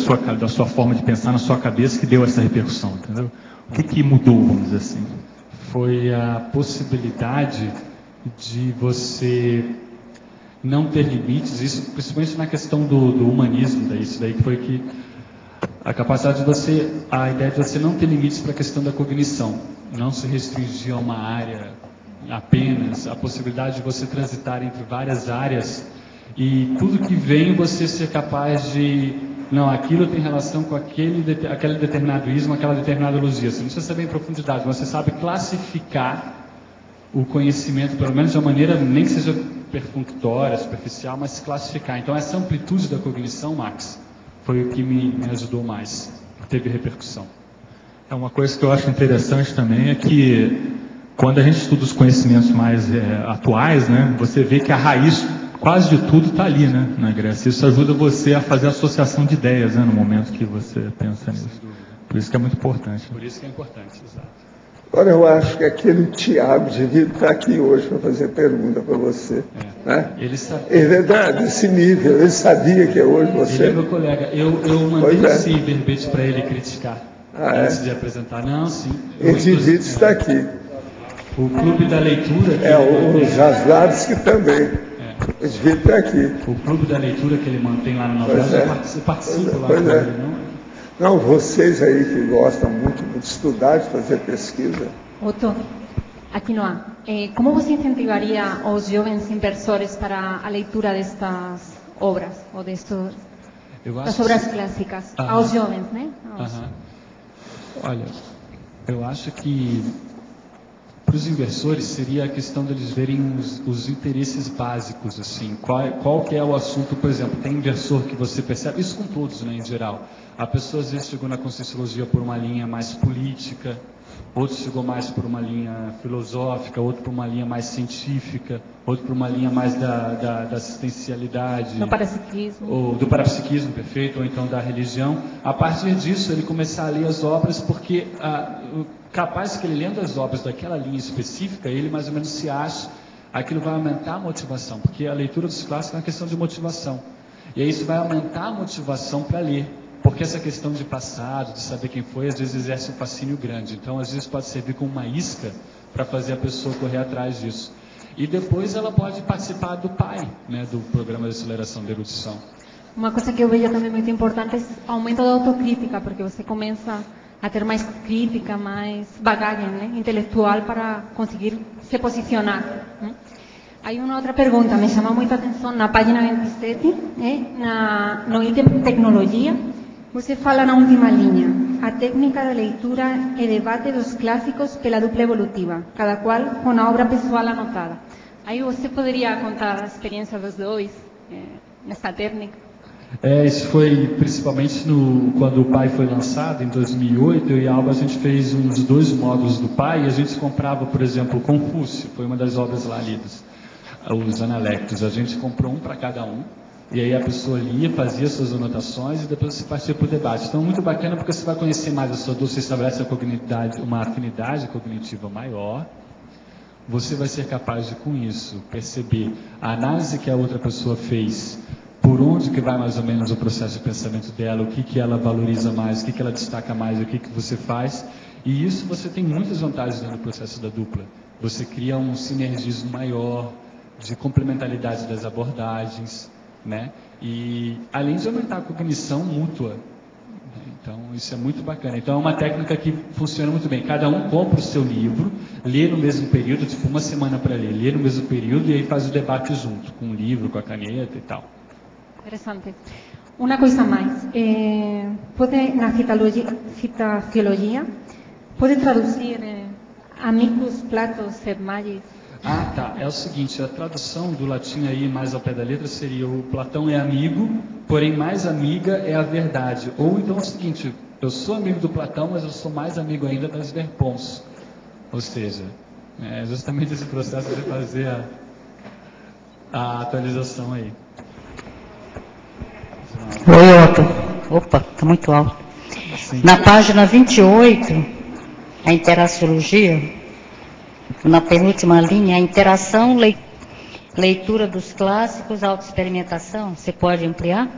sua forma de pensar, na sua cabeça, que deu essa repercussão, entendeu? O que mudou, vamos dizer assim? Foi a possibilidade de você não ter limites, isso principalmente na questão do humanismo, isso daí que foi que a capacidade de você, a ideia de você não ter limites para a questão da cognição, não se restringir a uma área apenas, a possibilidade de você transitar entre várias áreas e tudo que vem você ser capaz de, não, aquilo tem relação com aquele determinado ismo, aquela determinada logia. Você não precisa saber em profundidade, mas você sabe classificar o conhecimento, pelo menos de uma maneira, nem que seja perfunctória, superficial, mas classificar. Então, essa amplitude da cognição, Max, foi o que me ajudou mais, teve repercussão. Uma coisa que eu acho interessante também é que, quando a gente estuda os conhecimentos mais atuais, né, você vê que a raiz quase de tudo está ali, né, na Grécia. Isso ajuda você a fazer associação de ideias, né, no momento que você pensa nisso. Por isso que é muito importante. Por isso que é importante, exato. Agora, eu acho que aquele Tiago devia estar aqui hoje para fazer pergunta para você. Né? Ele sabia. É verdade, desse nível. Ele sabia que é hoje você. Ele é meu colega. Eu mandei esse verbete para ele criticar antes de apresentar. Não, sim. Ele devia estar aqui. O Clube da Leitura... o Jaslavski também. Ele devia estar aqui. O Clube da Leitura que ele mantém lá no Nobel, você participa lá com ele, não? Não, vocês aí que gostam muito de estudar, de fazer pesquisa. Otto, aqui no há. Como você incentivaria os jovens inversores para a leitura destas obras? Ou destes... sobre as clássicas, aos jovens, né? Olha, eu acho que para os inversores seria a questão deles verem os interesses básicos, assim, qual que é o assunto, por exemplo, tem inversor que você percebe, isso com todos, né, em geral. A pessoa às vezes chegou na Conscienciologia por uma linha mais política, outro chegou mais por uma linha filosófica, outro por uma linha mais científica, outro por uma linha mais da assistencialidade. Do parapsiquismo. Ou do parapsiquismo, perfeito, ou então da religião. A partir disso, ele começar a ler as obras, porque capaz que ele lendo as obras daquela linha específica, ele mais ou menos se acha, aquilo vai aumentar a motivação, porque a leitura dos clássicos é uma questão de motivação. E aí isso vai aumentar a motivação para ler. Porque essa questão de passado, de saber quem foi, às vezes exerce um fascínio grande. Então, às vezes pode servir como uma isca para fazer a pessoa correr atrás disso. E depois ela pode participar do PAI, né, do Programa de Aceleração da Erudição. Uma coisa que eu vejo também muito importante é o aumento da autocrítica, porque você começa a ter mais crítica, mais bagagem, né, intelectual para conseguir se posicionar. Né? Hay una otra pregunta, me llama muita atenção, na página 27, no item tecnologia, você fala na última linha, a técnica da leitura e debate dos clássicos pela dupla evolutiva, cada qual com a obra pessoal anotada. Aí você poderia contar a experiência dos dois nessa técnica? Isso foi principalmente quando o PAI foi lançado, em 2008, eu e a Alba a gente fez uns 2 módulos do PAI, e a gente comprava, por exemplo, Confúcio, foi uma das obras lá lidas, os Analectos, a gente comprou um para cada um, e aí a pessoa lia, fazia suas anotações e depois você partia para o debate. Então, muito bacana porque você vai conhecer mais a sua dor, você estabelece uma afinidade cognitiva maior, você vai ser capaz de, com isso, perceber a análise que a outra pessoa fez, por onde que vai mais ou menos o processo de pensamento dela, o que ela valoriza mais, o que ela destaca mais, o que você faz. E isso você tem muitas vantagens no processo da dupla. Você cria um sinergismo maior, de complementaridade das abordagens, né? E além de aumentar a cognição mútua. Então, isso é muito bacana. Então, é uma técnica que funciona muito bem. Cada um compra o seu livro, lê no mesmo período, tipo uma semana para ler, lê no mesmo período e aí faz o debate junto, com o livro, com a caneta e tal. Interessante. Uma coisa mais. Na citaciologia, pode traduzir amicus, platos, et magis? Tá. É o seguinte, a tradução do latim aí, mais ao pé da letra, seria o Platão é amigo, porém mais amiga é a verdade. Ou então é o seguinte, eu sou amigo do Platão, mas eu sou mais amigo ainda das Verpons. Ou seja, é justamente esse processo de fazer a atualização aí. Oi, Otto. Opa, está muito alto. Sim. Na página 28, a interaciologia, na penúltima linha, a interação, leitura dos clássicos, autoexperimentação, você pode ampliar?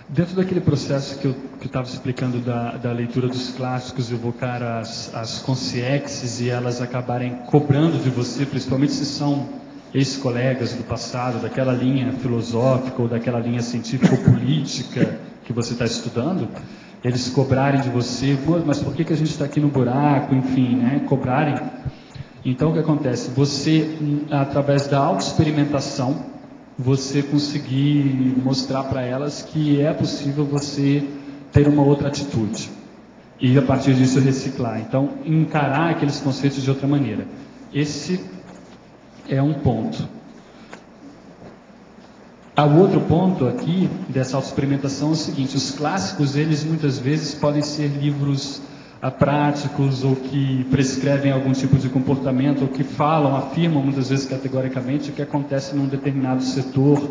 Dentro daquele processo que eu estava explicando da leitura dos clássicos, evocar as consciências e elas acabarem cobrando de você, principalmente se são ex-colegas do passado, daquela linha filosófica ou daquela linha científica ou política que você está estudando, eles cobrarem de você, mas por que a gente está aqui no buraco, enfim, né? Cobrarem. Então, o que acontece? Você, através da autoexperimentação, você conseguir mostrar para elas que é possível você ter uma outra atitude. E, a partir disso, reciclar. Então, encarar aqueles conceitos de outra maneira. Esse é um ponto. O outro ponto aqui dessa autoexperimentação é o seguinte: os clássicos, eles muitas vezes podem ser livros práticos ou que prescrevem algum tipo de comportamento ou que falam, afirmam muitas vezes categoricamente o que acontece num determinado setor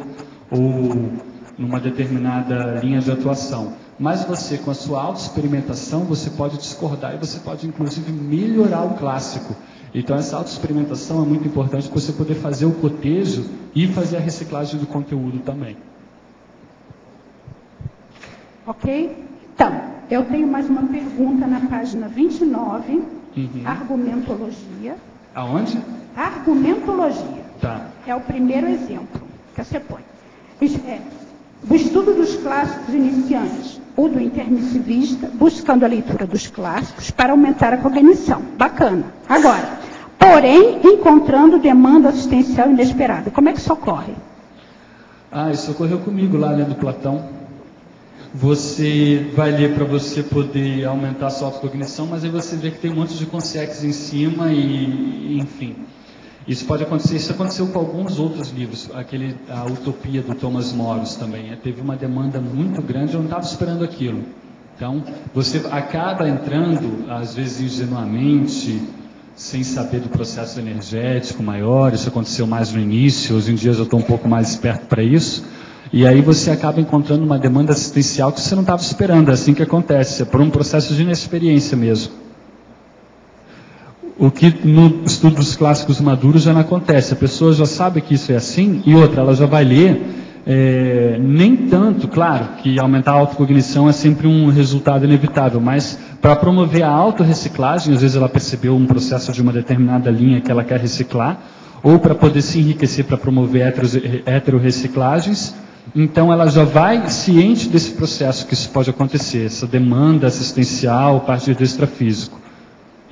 ou numa determinada linha de atuação. Mas você, com a sua autoexperimentação, você pode discordar e você pode inclusive melhorar o clássico. Então, essa autoexperimentação é muito importante para você poder fazer o cotejo e fazer a reciclagem do conteúdo também. Ok? Então, eu tenho mais uma pergunta na página 29, argumentologia. Aonde? Argumentologia. Tá. É o primeiro exemplo que você põe. O estudo dos clássicos iniciantes, ou do intermissivista, buscando a leitura dos clássicos para aumentar a cognição. Bacana. Agora, porém, encontrando demanda assistencial inesperada. Como é que isso ocorre? Isso ocorreu comigo lá lendo Platão. Você vai ler para você poder aumentar a sua autocognição, mas aí você vê que tem um monte de conseques em cima e enfim. Isso pode acontecer, isso aconteceu com alguns outros livros, a Utopia do Thomas Morris também, teve uma demanda muito grande, eu não estava esperando aquilo. Então, você acaba entrando, às vezes ingenuamente, sem saber do processo energético maior, isso aconteceu mais no início, hoje em dia eu já estou um pouco mais esperto para isso, e aí você acaba encontrando uma demanda assistencial que você não estava esperando, é assim que acontece, é por um processo de inexperiência mesmo. O que no estudo dos clássicos maduros já não acontece, a pessoa já sabe que isso é assim, e outra, ela já vai ler, nem tanto, claro, que aumentar a autocognição é sempre um resultado inevitável, mas para promover a autorreciclagem, às vezes ela percebeu um processo de uma determinada linha que ela quer reciclar, ou para poder se enriquecer para promover heterorreciclagens, então ela já vai ciente desse processo que isso pode acontecer, essa demanda assistencial a partir do extrafísico.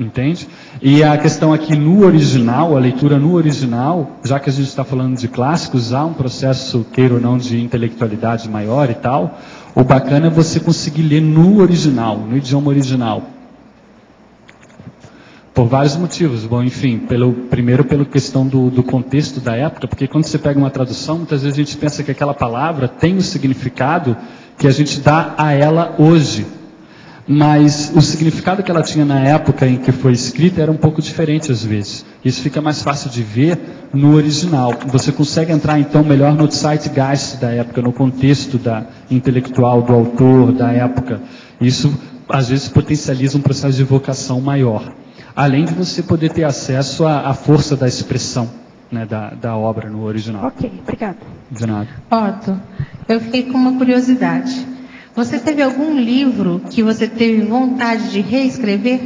Entende? E a questão aqui no original, a leitura no original, já que a gente está falando de clássicos, há um processo, queira ou não, de intelectualidade maior e tal, o bacana é você conseguir ler no original, no idioma original. Por vários motivos. Bom, enfim, primeiro pela questão do contexto da época, porque quando você pega uma tradução, muitas vezes a gente pensa que aquela palavra tem o significado que a gente dá a ela hoje. Mas o significado que ela tinha na época em que foi escrita era um pouco diferente às vezes. Isso fica mais fácil de ver no original. Você consegue entrar então melhor no zeitgeist da época, no contexto intelectual do autor da época. Isso às vezes potencializa um processo de evocação maior. Além de você poder ter acesso à força da expressão, né, da obra no original. Ok, obrigada. De nada. Otto, eu fiquei com uma curiosidade. Você teve algum livro que você teve vontade de reescrever?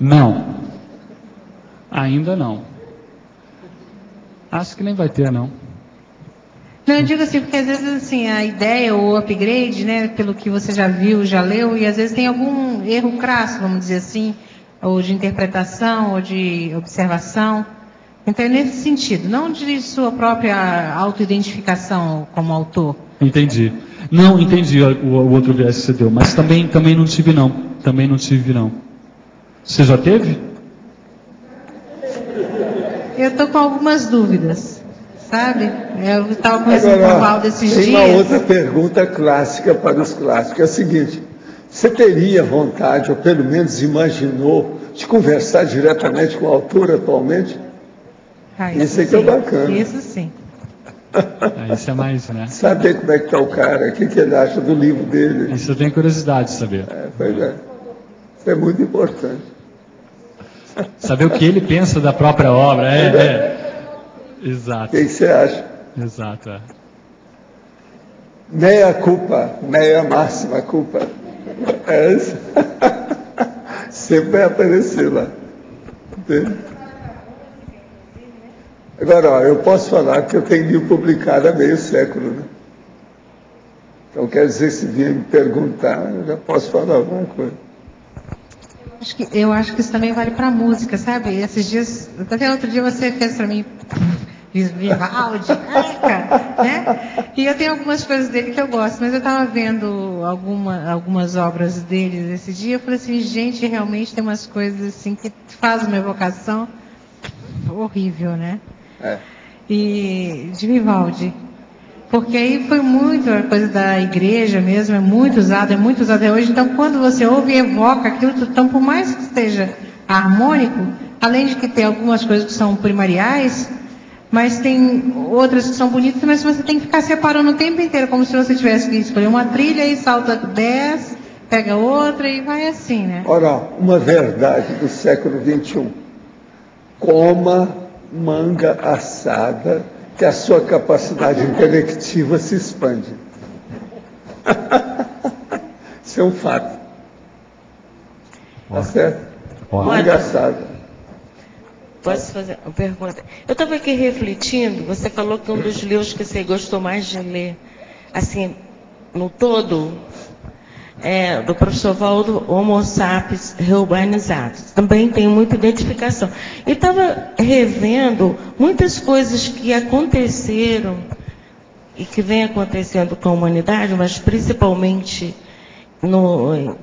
Não. Ainda não. Acho que nem vai ter, não. Não, eu digo assim, porque às vezes assim, a ideia ou o upgrade, né, pelo que você já viu, já leu, e às vezes tem algum erro crasso, vamos dizer assim, ou de interpretação, ou de observação. Então é nesse sentido, não de sua própria autoidentificação como autor. Entendi. Não, entendi o outro viés que você deu, mas também não tive não. Também não tive não. Você já teve? Eu estou com algumas dúvidas, sabe? Eu estava conversando com o Valdo esses dias. Tem uma outra pergunta clássica para os clássicos, é a seguinte: você teria vontade, ou pelo menos imaginou, de conversar diretamente com o autor atualmente? Isso aqui é bacana. Isso sim. Isso é mais, né? Saber como é que está o cara, o que ele acha do livro dele. Isso eu tenho curiosidade de saber. Pois é. Isso é muito importante. Saber o que ele pensa da própria obra. Exato. O que você acha? Exato, Meia culpa, meia máxima culpa. Essa. Sempre vai aparecer lá. Entende? Agora, eu posso falar que eu tenho livro publicado há meio século, né? Então, quer dizer, se vier me perguntar, eu já posso falar alguma coisa. Eu acho que isso também vale para a música, sabe? Esses dias, até outro dia você fez para mim Vivaldi, né? E eu tenho algumas coisas dele que eu gosto, mas eu estava vendo algumas obras dele esse dia, eu falei assim, gente, realmente tem umas coisas assim que fazem uma evocação horrível, né? E de Vivaldi. Porque aí foi muito a coisa da igreja mesmo, é muito usado hoje. Então, quando você ouve e evoca aquilo, então, por mais que esteja harmônico, além de que tem algumas coisas que são primariais, mas tem outras que são bonitas, mas você tem que ficar separando o tempo inteiro, como se você tivesse que escolher uma trilha e salta 10, pega outra e vai assim, né? Ora, uma verdade do século XXI. Coma manga assada, que a sua capacidade intelectiva se expande. Isso é um fato. Tá certo? Manga assada. Posso fazer uma pergunta? Eu estava aqui refletindo, você falou que um dos livros que você gostou mais de ler, assim, no todo, do professor Valdo, Homo Sapiens Reurbanizado. Também tenho muita identificação. E estava revendo muitas coisas que aconteceram e que vem acontecendo com a humanidade, mas principalmente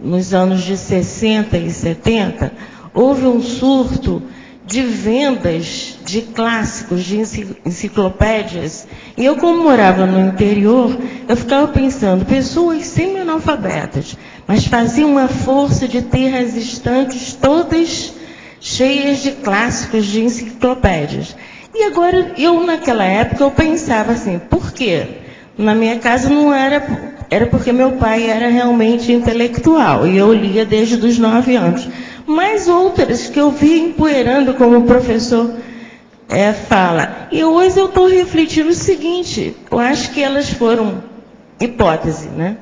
nos anos de 60 e 70, houve um surto de vendas de clássicos, de enciclopédias. E eu, como morava no interior, eu ficava pensando, pessoas semi-analfabetas, mas faziam uma força de ter as estantes todas cheias de clássicos, de enciclopédias. E agora, naquela época, eu pensava assim, por quê? Na minha casa não era porque meu pai era realmente intelectual, e eu lia desde os 9 anos. Mas outras que eu vi empoeirando, como o professor fala. E hoje eu estou refletindo o seguinte, eu acho que elas foram, hipótese, né?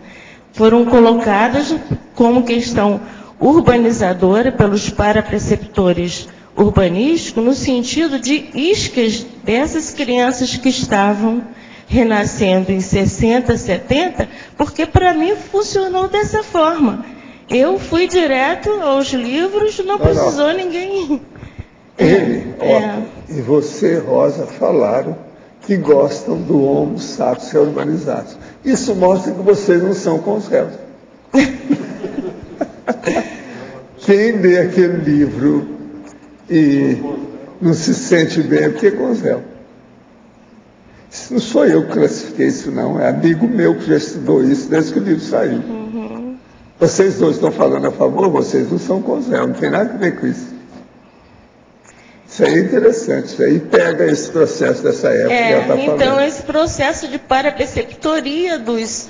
Foram colocadas como questão urbanizadora pelos parapreceptores urbanísticos, no sentido de iscas dessas crianças que estavam renascendo em 60, 70, porque para mim funcionou dessa forma. Eu fui direto aos livros, não precisou ninguém. Ele, e você, Rosa, falaram que gostam do Homo sapiens reurbanizado. Isso mostra que vocês não são com os réus. Quem lê aquele livro e não se sente bem é porque é com os réus. Não sou eu que classifiquei isso, não. É amigo meu que já estudou isso desde que o livro saiu. Vocês dois estão falando a favor, vocês não são com os réus, não tem nada a ver com isso. Isso aí é interessante, isso aí pega esse processo dessa época que ela está falando. Então, esse processo de parapreceptoria dos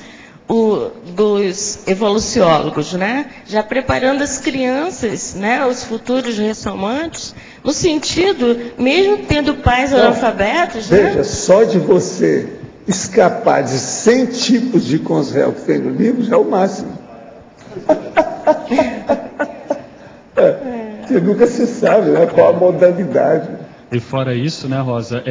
evoluciólogos, né? Já preparando as crianças, né? Os futuros ressomantes, no sentido, mesmo tendo pais analfabetos... Veja, né? Só de você escapar de 100 tipos de consréu que tem no livro já é o máximo. Porque nunca se sabe, né, qual a modalidade. E fora isso, né, Rosa,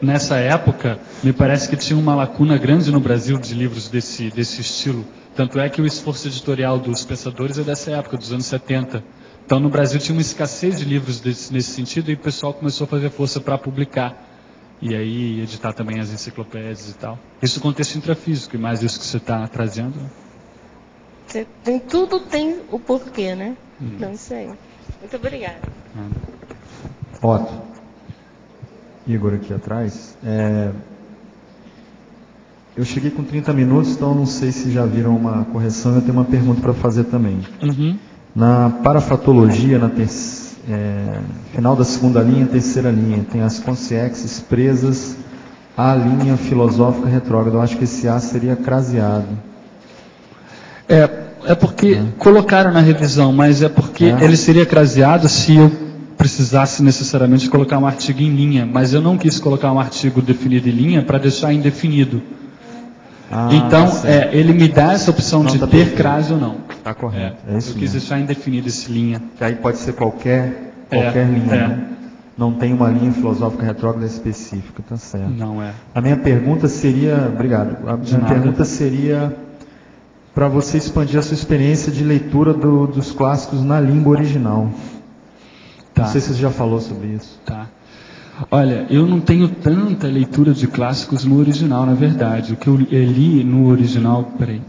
nessa época, me parece que tinha uma lacuna grande no Brasil de livros desse estilo. Tanto é que o esforço editorial dos pensadores é dessa época, dos anos 70. Então, no Brasil tinha uma escassez de livros nesse sentido e o pessoal começou a fazer força para publicar. E aí, editar também as enciclopédias e tal. Isso no contexto intrafísico, e mais isso que você está trazendo. Tudo tem o porquê, né? Então, isso aí. Muito obrigada. Otto. Igor aqui atrás. Eu cheguei com 30 minutos, então não sei se já viram uma correção. Eu tenho uma pergunta para fazer também. Na parafatologia, final da segunda linha, terceira linha, tem as consciências presas à linha filosófica retrógrada. Eu acho que esse A seria craseado. É porque colocaram na revisão, mas é porque ele seria craseado se eu precisasse necessariamente colocar um artigo em linha, mas eu não quis colocar um artigo definido em linha para deixar indefinido. Então, ele me dá essa opção de ter crase ou não. Está correto. É isso eu quis deixar indefinido esse linha. Que aí pode ser qualquer linha. Né? Não tem uma linha filosófica retrógrada específica, tá certo. Não é. A minha pergunta seria, obrigado. A minha pergunta seria para você expandir a sua experiência de leitura dos clássicos na língua original. Não sei se você já falou sobre isso. Olha, eu não tenho tanta leitura de clássicos no original, na verdade. O que eu li no original... Peraí.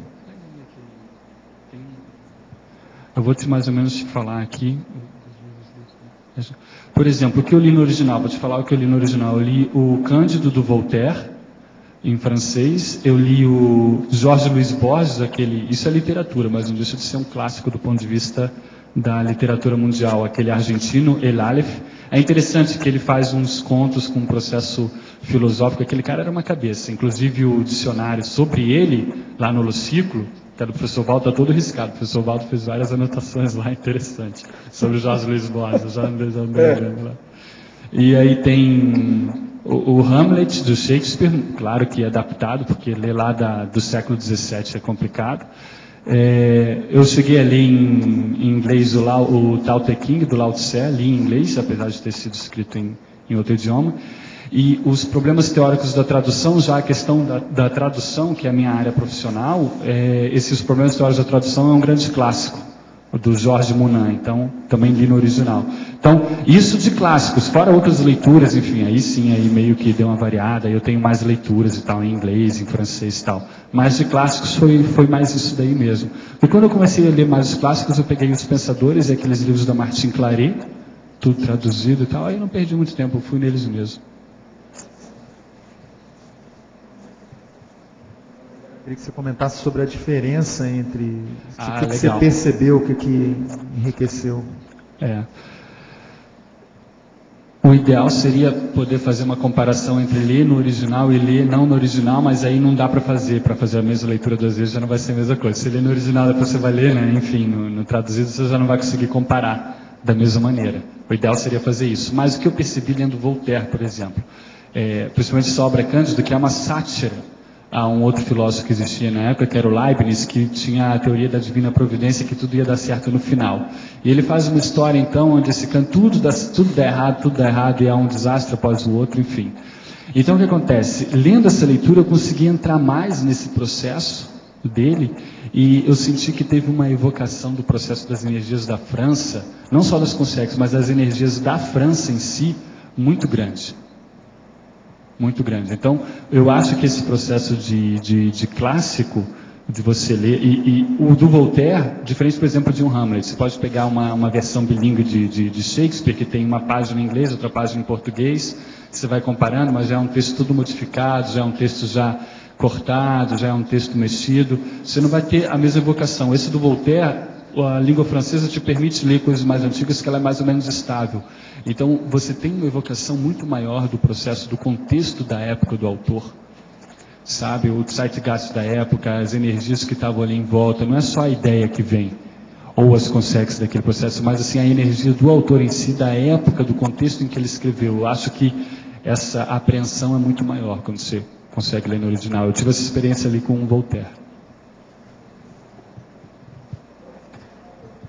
Eu vou mais ou menos te falar aqui. Por exemplo, o que eu li no original, vou te falar o que eu li no original. Eu li o Cândido do Voltaire, em francês. Eu li o Jorge Luiz Borges, isso é literatura, mas não deixa de ser um clássico do ponto de vista da literatura mundial, aquele argentino, El Aleph. É interessante que ele faz uns contos com um processo filosófico. Aquele cara era uma cabeça. Inclusive o dicionário sobre ele, lá no Luciclo, que era do professor Valdo, está todo riscado. O professor Valdo fez várias anotações lá interessantes sobre o Jorge Luiz Borges. E aí tem o Hamlet, do Shakespeare, claro que é adaptado, porque ler lá do século XVII é complicado. Eu cheguei a ler em inglês o Tao Te Ching, do Lao Tse, li em inglês, apesar de ter sido escrito em outro idioma. E os problemas teóricos da tradução, já a questão da tradução, que é a minha área profissional, esses problemas teóricos da tradução é um grande clássico do Jorge Munan, então também li no original. Então, isso de clássicos, fora outras leituras, enfim, aí sim, aí meio que deu uma variada, eu tenho mais leituras e tal, em inglês, em francês e tal, mas de clássicos foi mais isso daí mesmo. E quando eu comecei a ler mais os clássicos, eu peguei Os Pensadores e aqueles livros da Martine Claret, tudo traduzido e tal, aí eu não perdi muito tempo, eu fui neles mesmo. Queria que você comentasse sobre a diferença entre o que você percebeu, o que enriqueceu. O ideal seria poder fazer uma comparação entre ler no original e ler não no original, mas aí não dá para fazer a mesma leitura duas vezes, já não vai ser a mesma coisa. Se ler no original, depois você vai ler, né? Enfim, no traduzido você já não vai conseguir comparar da mesma maneira. O ideal seria fazer isso. Mas o que eu percebi lendo Voltaire, por exemplo, principalmente essa obra Cândido, que é uma sátira a um outro filósofo que existia na época, que era o Leibniz, que tinha a teoria da divina providência, que tudo ia dar certo no final. E ele faz uma história, então, onde esse Kant, tudo dá errado, e há um desastre após o outro, enfim. Então, o que acontece? Lendo essa leitura, eu consegui entrar mais nesse processo dele, e eu senti que teve uma evocação do processo das energias da França, não só das consciências, mas das energias da França em si, muito grande. Muito grande. Então, eu acho que esse processo de clássico, de você ler, e o do Voltaire, diferente, por exemplo, de um Hamlet. Você pode pegar uma versão bilíngue de Shakespeare, que tem uma página em inglês, outra página em português, você vai comparando, mas já é um texto tudo modificado, já é um texto já cortado, já é um texto mexido. Você não vai ter a mesma evocação. Esse do Voltaire, a língua francesa te permite ler coisas mais antigas, que ela é mais ou menos estável. Então, você tem uma evocação muito maior do processo, do contexto da época do autor, sabe? O zeitgeist da época, as energias que estavam ali em volta, não é só a ideia que vem, ou as consequências daquele processo, mas assim, a energia do autor em si, da época, do contexto em que ele escreveu. Eu acho que essa apreensão é muito maior quando você consegue ler no original. Eu tive essa experiência ali com o Voltaire.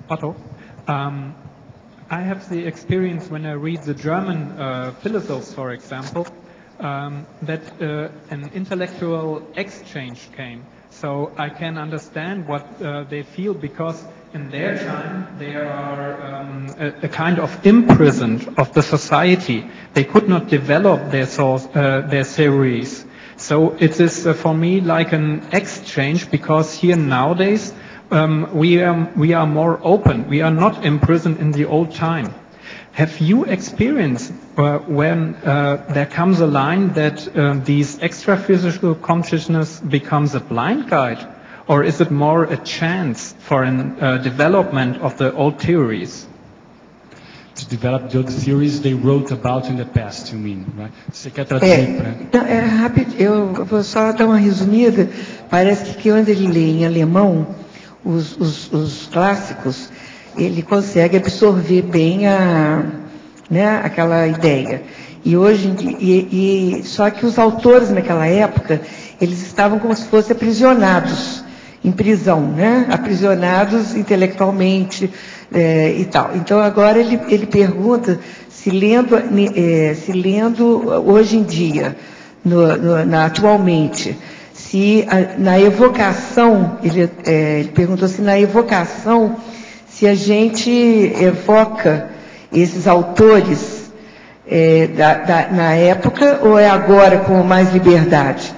Otto, I have the experience when I read the German philosophers, for example, that an intellectual exchange came. So I can understand what they feel, because in their time they are a kind of imprisoned of the society. They could not develop their theories. So it is for me like an exchange, because here nowadays we are more open. We are not imprisoned in the old time. Have you experienced when there comes a line that these extra-physical consciousness becomes a blind guide, or is it more a chance for a development of the old theories? To develop the old theories they wrote about in the past, you mean, right? Você quer traduzir para? Rápido, eu vou só dar uma resumida. Parece que quando ele lê em alemão os clássicos, ele consegue absorver bem aquela ideia. E hoje, só que os autores naquela época, eles estavam como se fossem aprisionados em prisão, né? Aprisionados intelectualmente e tal. Então agora ele pergunta se lendo hoje em dia, atualmente, se na evocação, ele perguntou se na evocação, se a gente evoca esses autores na época, ou é agora com mais liberdade?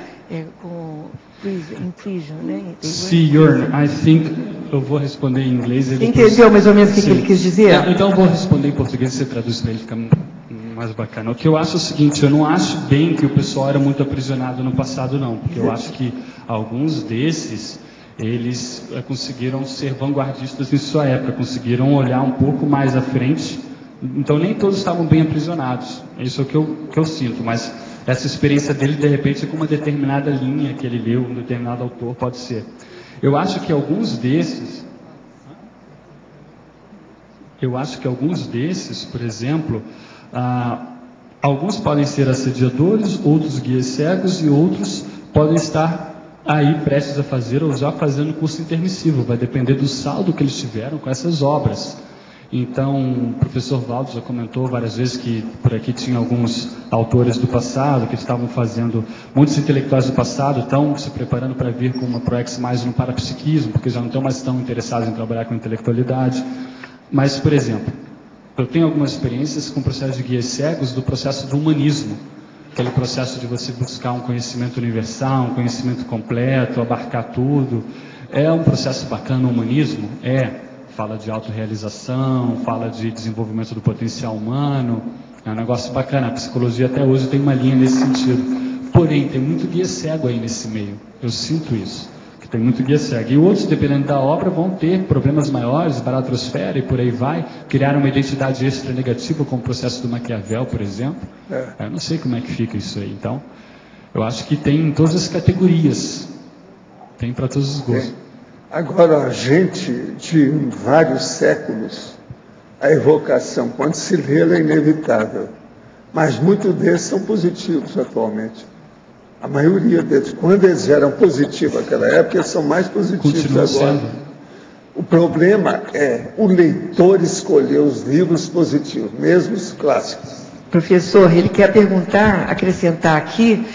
Com inclusion, né? See, I think, eu vou responder em inglês. Você entendeu mais ou menos o que ele quis dizer? Então eu vou responder em português e você traduz para ele ficar mais bacana. O que eu acho é o seguinte: eu não acho bem que o pessoal era muito aprisionado no passado, não, porque eu acho que alguns desses eles conseguiram ser vanguardistas em sua época, conseguiram olhar um pouco mais à frente. Então nem todos estavam bem aprisionados. Isso é o que eu sinto, mas essa experiência dele, de repente, com uma determinada linha que ele leu, um determinado autor, pode ser. Eu acho que alguns desses, por exemplo, alguns podem ser assediadores, outros guias cegos, e outros podem estar aí prestes a fazer ou já fazendo curso intermissivo. Vai depender do saldo que eles tiveram com essas obras. Então, o professor Valdo já comentou várias vezes que por aqui tinha alguns autores do passado que estavam fazendo, muitos intelectuais do passado estão se preparando para vir com uma ProEx mais no parapsiquismo, porque já não estão mais tão interessados em trabalhar com intelectualidade. Mas, por exemplo, eu tenho algumas experiências com o processo de guias cegos do processo do humanismo, aquele processo de você buscar um conhecimento universal, um conhecimento completo, abarcar tudo. É um processo bacana o humanismo? Fala de autorrealização, fala de desenvolvimento do potencial humano, é um negócio bacana. A psicologia até hoje tem uma linha nesse sentido. Porém, tem muito guia cego aí nesse meio. Eu sinto isso, que tem muito guia cego. E outros, dependendo da obra, vão ter problemas maiores, baratrosfera e por aí vai, criar uma identidade extra negativa, como o processo do Maquiavel, por exemplo. Eu não sei como é que fica isso aí. Então, eu acho que tem em todas as categorias. Tem para todos os gostos. Agora, a gente, de vários séculos, a evocação, quando se lê, ela é inevitável. Mas muitos deles são positivos atualmente. A maioria deles, quando eles eram positivos naquela época, eles são mais positivos agora. Sendo. O problema é o leitor escolher os livros positivos, mesmo os clássicos. Professor, ele quer perguntar, acrescentar aqui,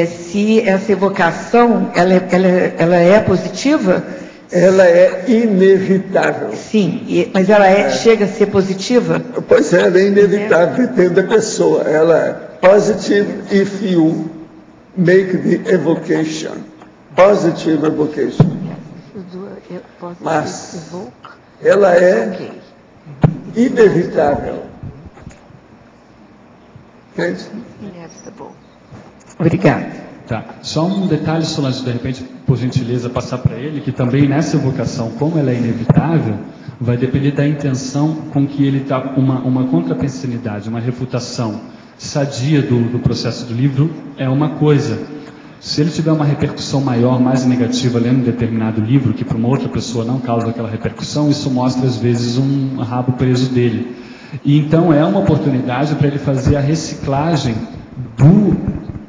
se essa evocação, ela é positiva? Ela é inevitável. Sim, mas ela chega a ser positiva? Pois é, ela é inevitável, depende da pessoa. Ela é positive if you make the evocation. Positive evocation. Mas ela é inevitável. Entende? Obrigada. Tá. Só um detalhe, Solange, de repente, por gentileza, passar para ele, que também nessa evocação, como ela é inevitável, vai depender da intenção com que ele está, uma contrapensanidade, uma refutação sadia do processo do livro é uma coisa. Se ele tiver uma repercussão maior, mais negativa, lendo um determinado livro, que para uma outra pessoa não causa aquela repercussão, isso mostra, às vezes, um rabo preso dele. E então é uma oportunidade para ele fazer a reciclagem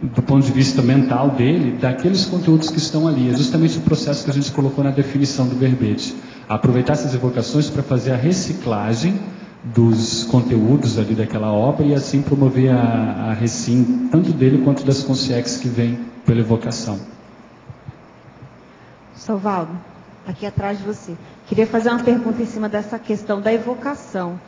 do ponto de vista mental dele, daqueles conteúdos que estão ali. É justamente o processo que a gente colocou na definição do verbete. Aproveitar essas evocações para fazer a reciclagem dos conteúdos ali daquela obra e assim promover a recim, tanto dele quanto das consciências que vêm pela evocação. Sovaldo, aqui atrás de você. Queria fazer uma pergunta em cima dessa questão da evocação.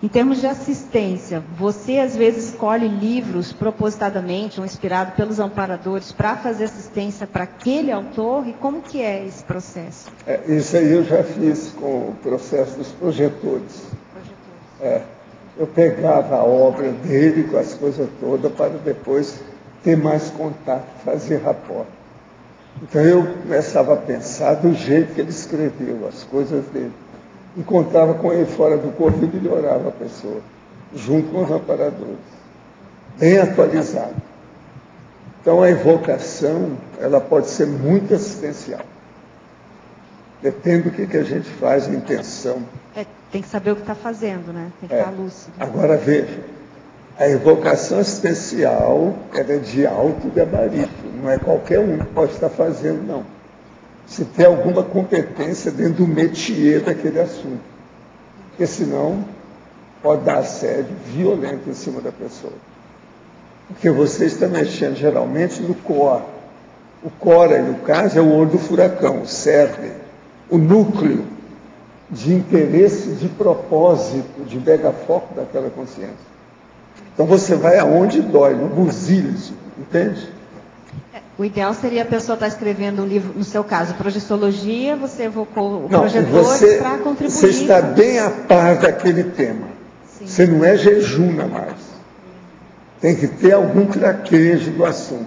Em termos de assistência, você às vezes escolhe livros propositadamente ou inspirado pelos amparadores para fazer assistência para aquele autor? E como que é esse processo? Isso aí eu já fiz com o processo dos projetores. Eu pegava a obra dele com as coisas todas para depois ter mais contato, fazer rapport. Então eu começava a pensar do jeito que ele escreveu, as coisas dele. Encontrava com ele fora do corpo e melhorava a pessoa, junto com os amparadores, bem atualizado. Então a evocação, ela pode ser muito assistencial. Depende do que a gente faz, a intenção. Tem que saber o que está fazendo, né? Tem que estar lúcido. Agora veja, a evocação assistencial, ela é de alto gabarito, não é qualquer um que pode estar fazendo, não. Se tem alguma competência dentro do métier daquele assunto. Porque senão pode dar assédio violento em cima da pessoa. Porque você está mexendo geralmente no core. O core, aí, no caso, é o olho do furacão, o cerne, o núcleo de interesse, de propósito, de megafoco daquela consciência. Então você vai aonde dói, no busilhos, entende? O ideal seria a pessoa estar escrevendo um livro, no seu caso, projeciologia, você evocou o projetor para contribuir. Você está bem a par daquele tema. Sim. Você não é jejuna mais. Tem que ter algum traquejo do assunto.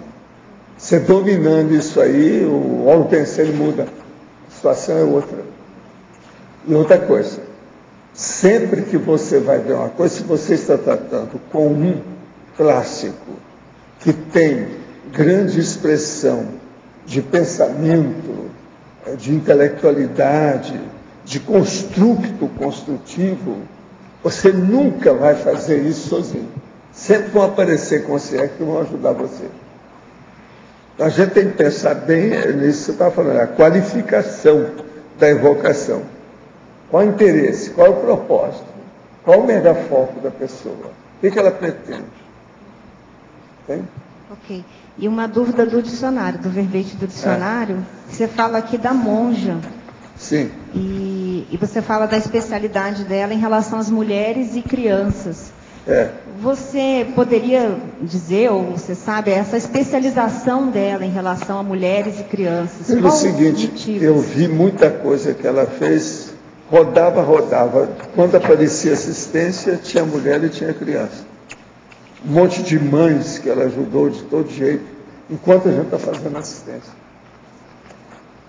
Você dominando isso aí, o óleo pensando muda. A situação é outra. E outra coisa, sempre que você vai ver uma coisa, se você está tratando com um clássico que tem grande expressão de pensamento, de intelectualidade, de construtivo, você nunca vai fazer isso sozinho. Sempre vão aparecer consciências que vão ajudar você. Então, a gente tem que pensar bem nisso que você está falando, a qualificação da evocação. Qual o interesse? Qual é o propósito? Qual o megafoco da pessoa? O que ela pretende? Tem? Ok. E uma dúvida do dicionário, do verbete do dicionário, você fala aqui da monja. Sim. E você fala da especialidade dela em relação às mulheres e crianças. Você poderia dizer, ou você sabe, essa especialização dela em relação a mulheres e crianças? Pelo seguinte, eu vi muita coisa que ela fez, rodava. Quando aparecia assistência, tinha mulher e tinha criança. Um monte de mães que ela ajudou de todo jeito, enquanto a gente está fazendo assistência.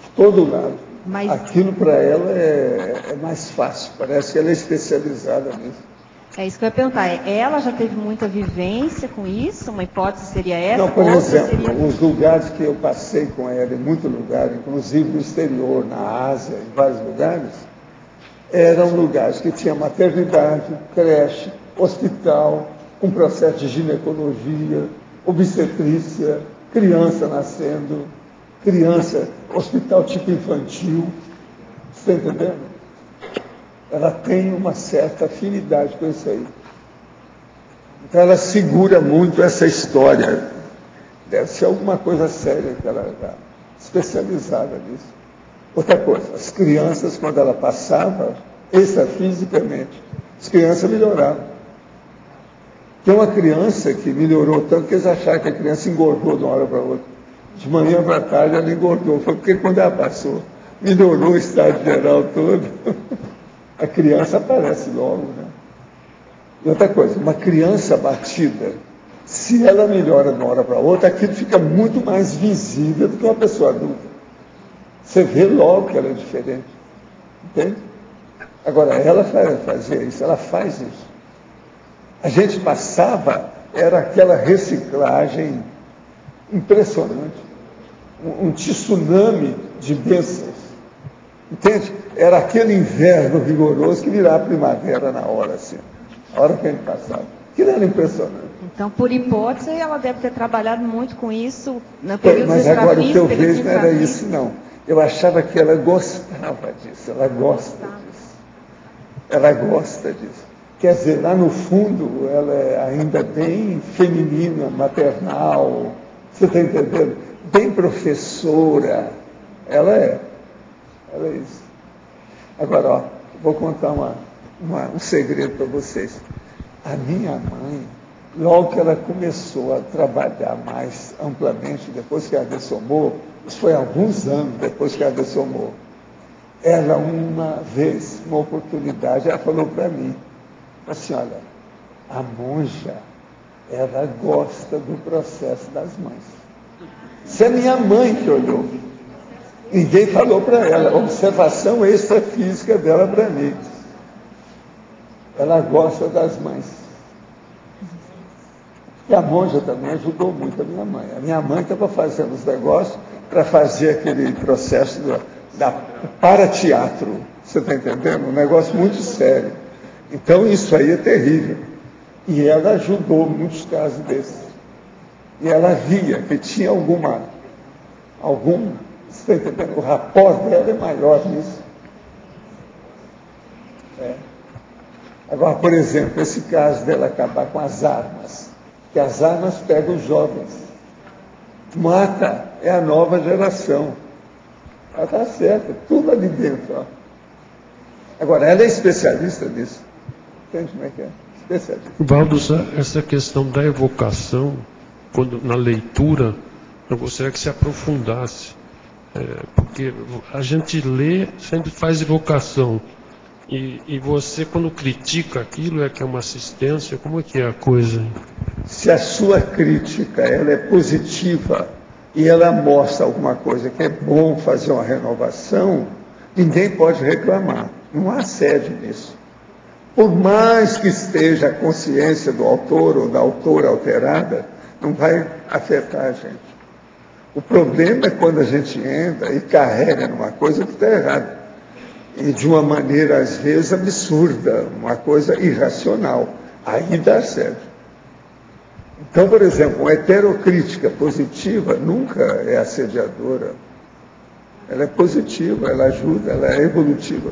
De todo lado. Mas aquilo para ela é mais fácil, parece que ela é especializada nisso. É isso que eu ia perguntar. Ela já teve muita vivência com isso? Uma hipótese seria essa? Não, por exemplo, os lugares que eu passei com ela, em muitos lugares, inclusive no exterior, na Ásia, em vários lugares, eram lugares que tinha maternidade, creche, hospital, um processo de ginecologia, obstetrícia, criança nascendo, hospital tipo infantil. Você está entendendo? Ela tem uma certa afinidade com isso aí. Então ela segura muito essa história. Deve ser alguma coisa séria que ela está especializada nisso. Outra coisa, as crianças, quando ela passava, extrafisicamente, as crianças melhoravam. Tem uma criança que melhorou tanto que eles acharam que a criança engordou de uma hora para outra. De manhã para tarde ela engordou. Foi porque quando ela passou, melhorou o estado geral todo. A criança aparece logo, né? E outra coisa, uma criança batida, se ela melhora de uma hora para outra, aquilo fica muito mais visível do que uma pessoa adulta. Você vê logo que ela é diferente. Entende? Agora, ela fazia isso, ela faz isso. A gente passava, era aquela reciclagem impressionante. Um tsunami de bênçãos. Entende? Era aquele inverno rigoroso que virava primavera na hora, assim. A hora que a gente passava. Aquilo era impressionante. Então, por hipótese, ela deve ter trabalhado muito com isso na período Mas agora o que eu vejo não era isso, não. Eu achava que ela gostava disso. Ela gosta disso. Ela gosta disso. Quer dizer, lá no fundo, ela é ainda bem feminina, maternal. Você está entendendo? Bem professora. Ela é isso. Agora, ó, vou contar um segredo para vocês. A minha mãe, logo que ela começou a trabalhar mais amplamente, depois que ela dessomou, isso foi alguns anos depois que ela dessomou, ela uma vez, uma oportunidade, ela falou para mim, assim, olha, a monja, ela gosta do processo das mães. Isso é minha mãe que olhou. Ninguém falou para ela. Observação extrafísica dela para mim. Ela gosta das mães. E a monja também ajudou muito a minha mãe. A minha mãe estava fazendo os negócios para fazer aquele processo da para-teatro. Você está entendendo? Um negócio muito sério. Então isso aí é terrível. E ela ajudou muitos casos desses. E ela via que tinha algum, você está entendendo? O rapport dela é maior nisso. Agora, por exemplo, esse caso dela acabar com as armas, que as armas pegam os jovens. Mata, é a nova geração. Ela está certa, tudo ali dentro. Ó. Agora, ela é especialista nisso. Entende como é que é? Especialista. Valdo, essa questão da evocação, quando na leitura, eu gostaria que se aprofundasse. Porque a gente lê, sempre faz evocação. E você, quando critica aquilo, que é uma assistência, como é que é a coisa? Se a sua crítica ela é positiva e ela mostra alguma coisa que é bom fazer uma renovação, ninguém pode reclamar. Não há assédio nisso. Por mais que esteja a consciência do autor ou da autora alterada, não vai afetar a gente. O problema é quando a gente entra e carrega numa coisa que está errada. E de uma maneira, às vezes, absurda, uma coisa irracional. Aí dá certo. Então, por exemplo, uma heterocrítica positiva nunca é assediadora. Ela é positiva, ela ajuda, ela é evolutiva.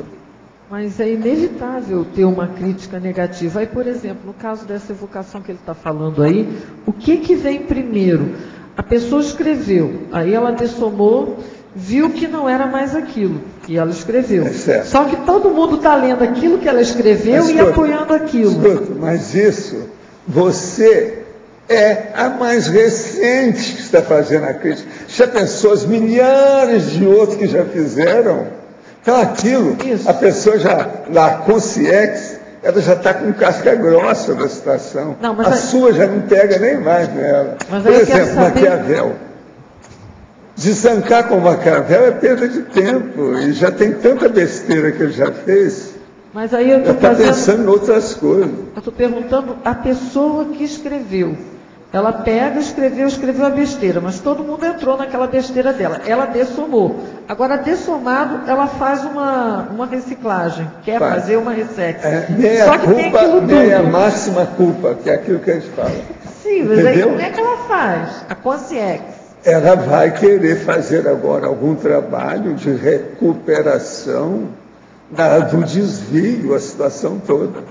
Mas é inevitável ter uma crítica negativa. Aí, por exemplo, no caso dessa evocação que ele está falando aí, o que vem primeiro? A pessoa escreveu, aí ela dessomou, viu que não era mais aquilo, e ela escreveu. Só que todo mundo está lendo aquilo que ela escreveu e apoiando aquilo. Escuta, mas isso, você é a mais recente que está fazendo a crítica. Já pensou as milhares de outros que já fizeram? Então aquilo, a pessoa já, lá, Concierge, ela já está com casca grossa da situação. Não, mas a sua já não pega nem mais nela. Por exemplo, Maquiavel. Desancar com Maquiavel é perda de tempo. E já tem tanta besteira que ele já fez. Mas aí eu estou pensando em outras coisas. Eu estou perguntando a pessoa que escreveu. Ela pega, escreveu a besteira, mas todo mundo entrou naquela besteira dela. Ela dessomou. Agora, dessomado, ela faz uma reciclagem, quer fazer uma reset. Só que tem aquilo tudo. É a máxima culpa, que é aquilo que a gente fala. Sim, mas aí como é que ela faz? A Concierge. Ela vai querer fazer agora algum trabalho de recuperação do desvio, a situação toda.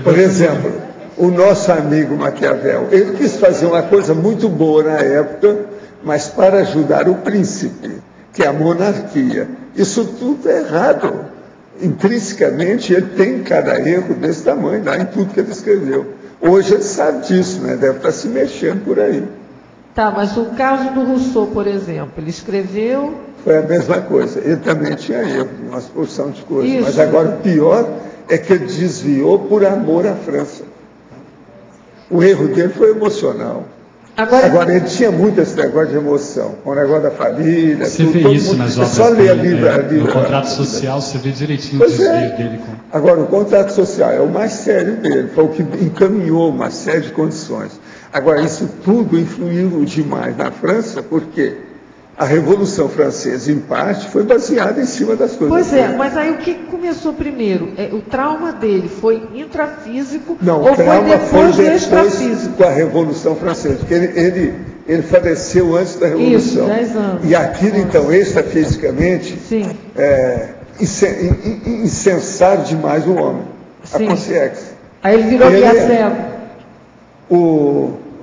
Por exemplo, o nosso amigo Maquiavel, ele quis fazer uma coisa muito boa na época, mas para ajudar o príncipe, que é a monarquia. Isso tudo é errado. Intrinsecamente, ele tem cada erro desse tamanho, lá em tudo que ele escreveu. Hoje ele sabe disso, né? Deve estar se mexendo por aí. Tá, mas o caso do Rousseau, por exemplo, ele escreveu... Foi a mesma coisa. Ele também tinha erro, uma porção de coisas. Isso. Mas agora o pior é que ele desviou por amor à França. O erro dele foi emocional. Agora ele tinha muito esse negócio de emoção, o negócio da família. Você vê isso nas obras só ler no contrato social, você vê direitinho o desvio dele. Agora, o contrato social é o mais sério dele, foi o que encaminhou uma série de condições. Agora, isso tudo influiu demais na França, porque a Revolução Francesa, em parte, foi baseada em cima das coisas. Pois é, mas aí o que começou primeiro? O trauma dele foi intrafísico ou foi depois do extrafísico? Com a Revolução Francesa, porque ele faleceu antes da Revolução. Isso, 10 anos. E aquilo, então, extrafisicamente, incensaram demais o homem. Sim. A Concierge. Aí ele virou cego.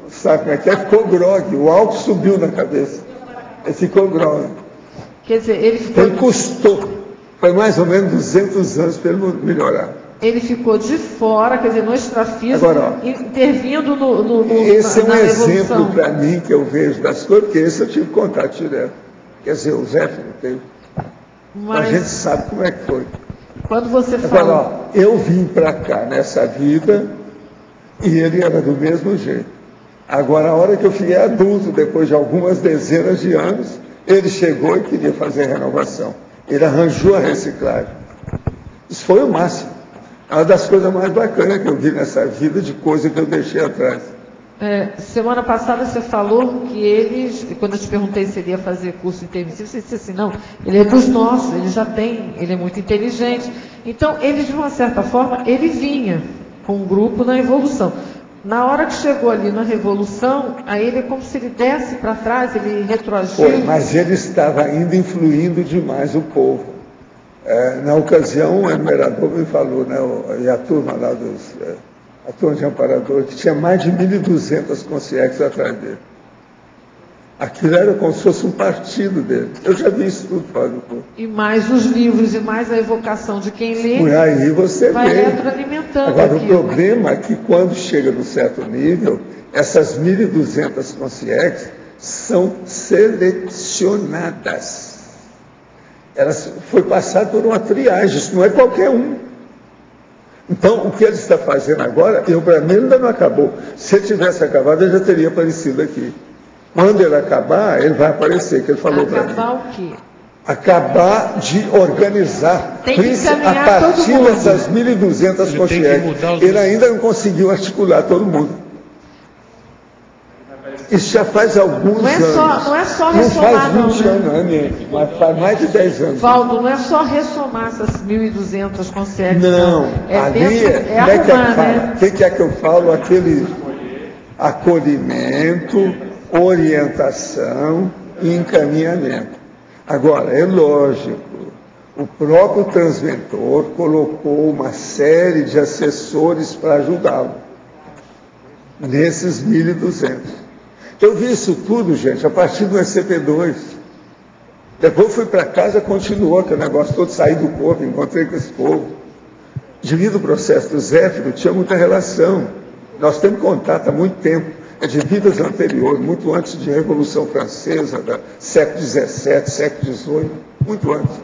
Sabe como é que é? Ficou grogue, o álcool subiu na cabeça. Ele ficou grogue. Quer dizer, ele ficou... Ele custou. Foi mais ou menos 200 anos para ele melhorar. Ele ficou de fora, quer dizer, no extrafísico, intervindo esse é um exemplo para mim que eu vejo das coisas, porque esse eu tive contato direto. Quer dizer, o Zé não teve. Mas a gente sabe como é que foi. Quando você fala... Agora, eu vim para cá nessa vida e ele era do mesmo jeito. Agora, a hora que eu fiquei adulto, depois de algumas dezenas de anos, ele chegou e queria fazer a renovação. Ele arranjou a reciclagem. Isso foi o máximo. É uma das coisas mais bacanas que eu vi nessa vida, de coisa que eu deixei atrás. Semana passada você falou que eles, quando eu te perguntei se ele ia fazer curso intermissivo, você disse assim, não, ele é dos nossos, ele já tem, ele é muito inteligente. Então, ele, de uma certa forma, ele vinha com um grupo na evolução. Na hora que chegou ali na Revolução, aí ele é como se ele desse para trás, ele retroagiu. Foi, mas ele estava ainda influindo demais o povo. Na ocasião, o enumerador me falou, né, e a turma lá a turma de amparador, que tinha mais de 1.200 concierges atrás dele. Aquilo era como se fosse um partido dele. Eu já vi isso tudo fora do corpo. E mais os livros, e mais a evocação de quem lê, por aí você vai vê. Retroalimentando. Agora, o problema é que quando chega num certo nível, essas 1.200 concierges são selecionadas. Elas foi passado por uma triagem, isso não é qualquer um. Então, o que ele está fazendo agora, para mim ainda não acabou. Se ele tivesse acabado, ele já teria aparecido aqui. Quando ele acabar, ele vai aparecer, que ele falou para mim. Acabar o quê? Acabar de organizar. Tem que a partir dessas 1.200 concierges. Ele ainda não conseguiu articular todo mundo. Isso já faz alguns anos. Não é só ressomar, não. Não faz 20 anos, mas faz mais de 10 anos. Valdo, não é só ressomar essas 1.200 concierges. Não, ali arrumar, o que é que eu falo? Aquele acolhimento, orientação e encaminhamento. Agora, é lógico, O próprio transventor colocou uma série de assessores para ajudá-lo, nesses 1.200. Eu vi isso tudo, gente, a partir do SCP-2. Depois fui para casa, continuou aquele negócio todo, saí do corpo, encontrei com esse povo. Devido ao processo do Zéfiro, tinha muita relação. Nós temos contato há muito tempo. É de vidas anteriores, muito antes de Revolução Francesa, do século XVII, século XVIII, muito antes.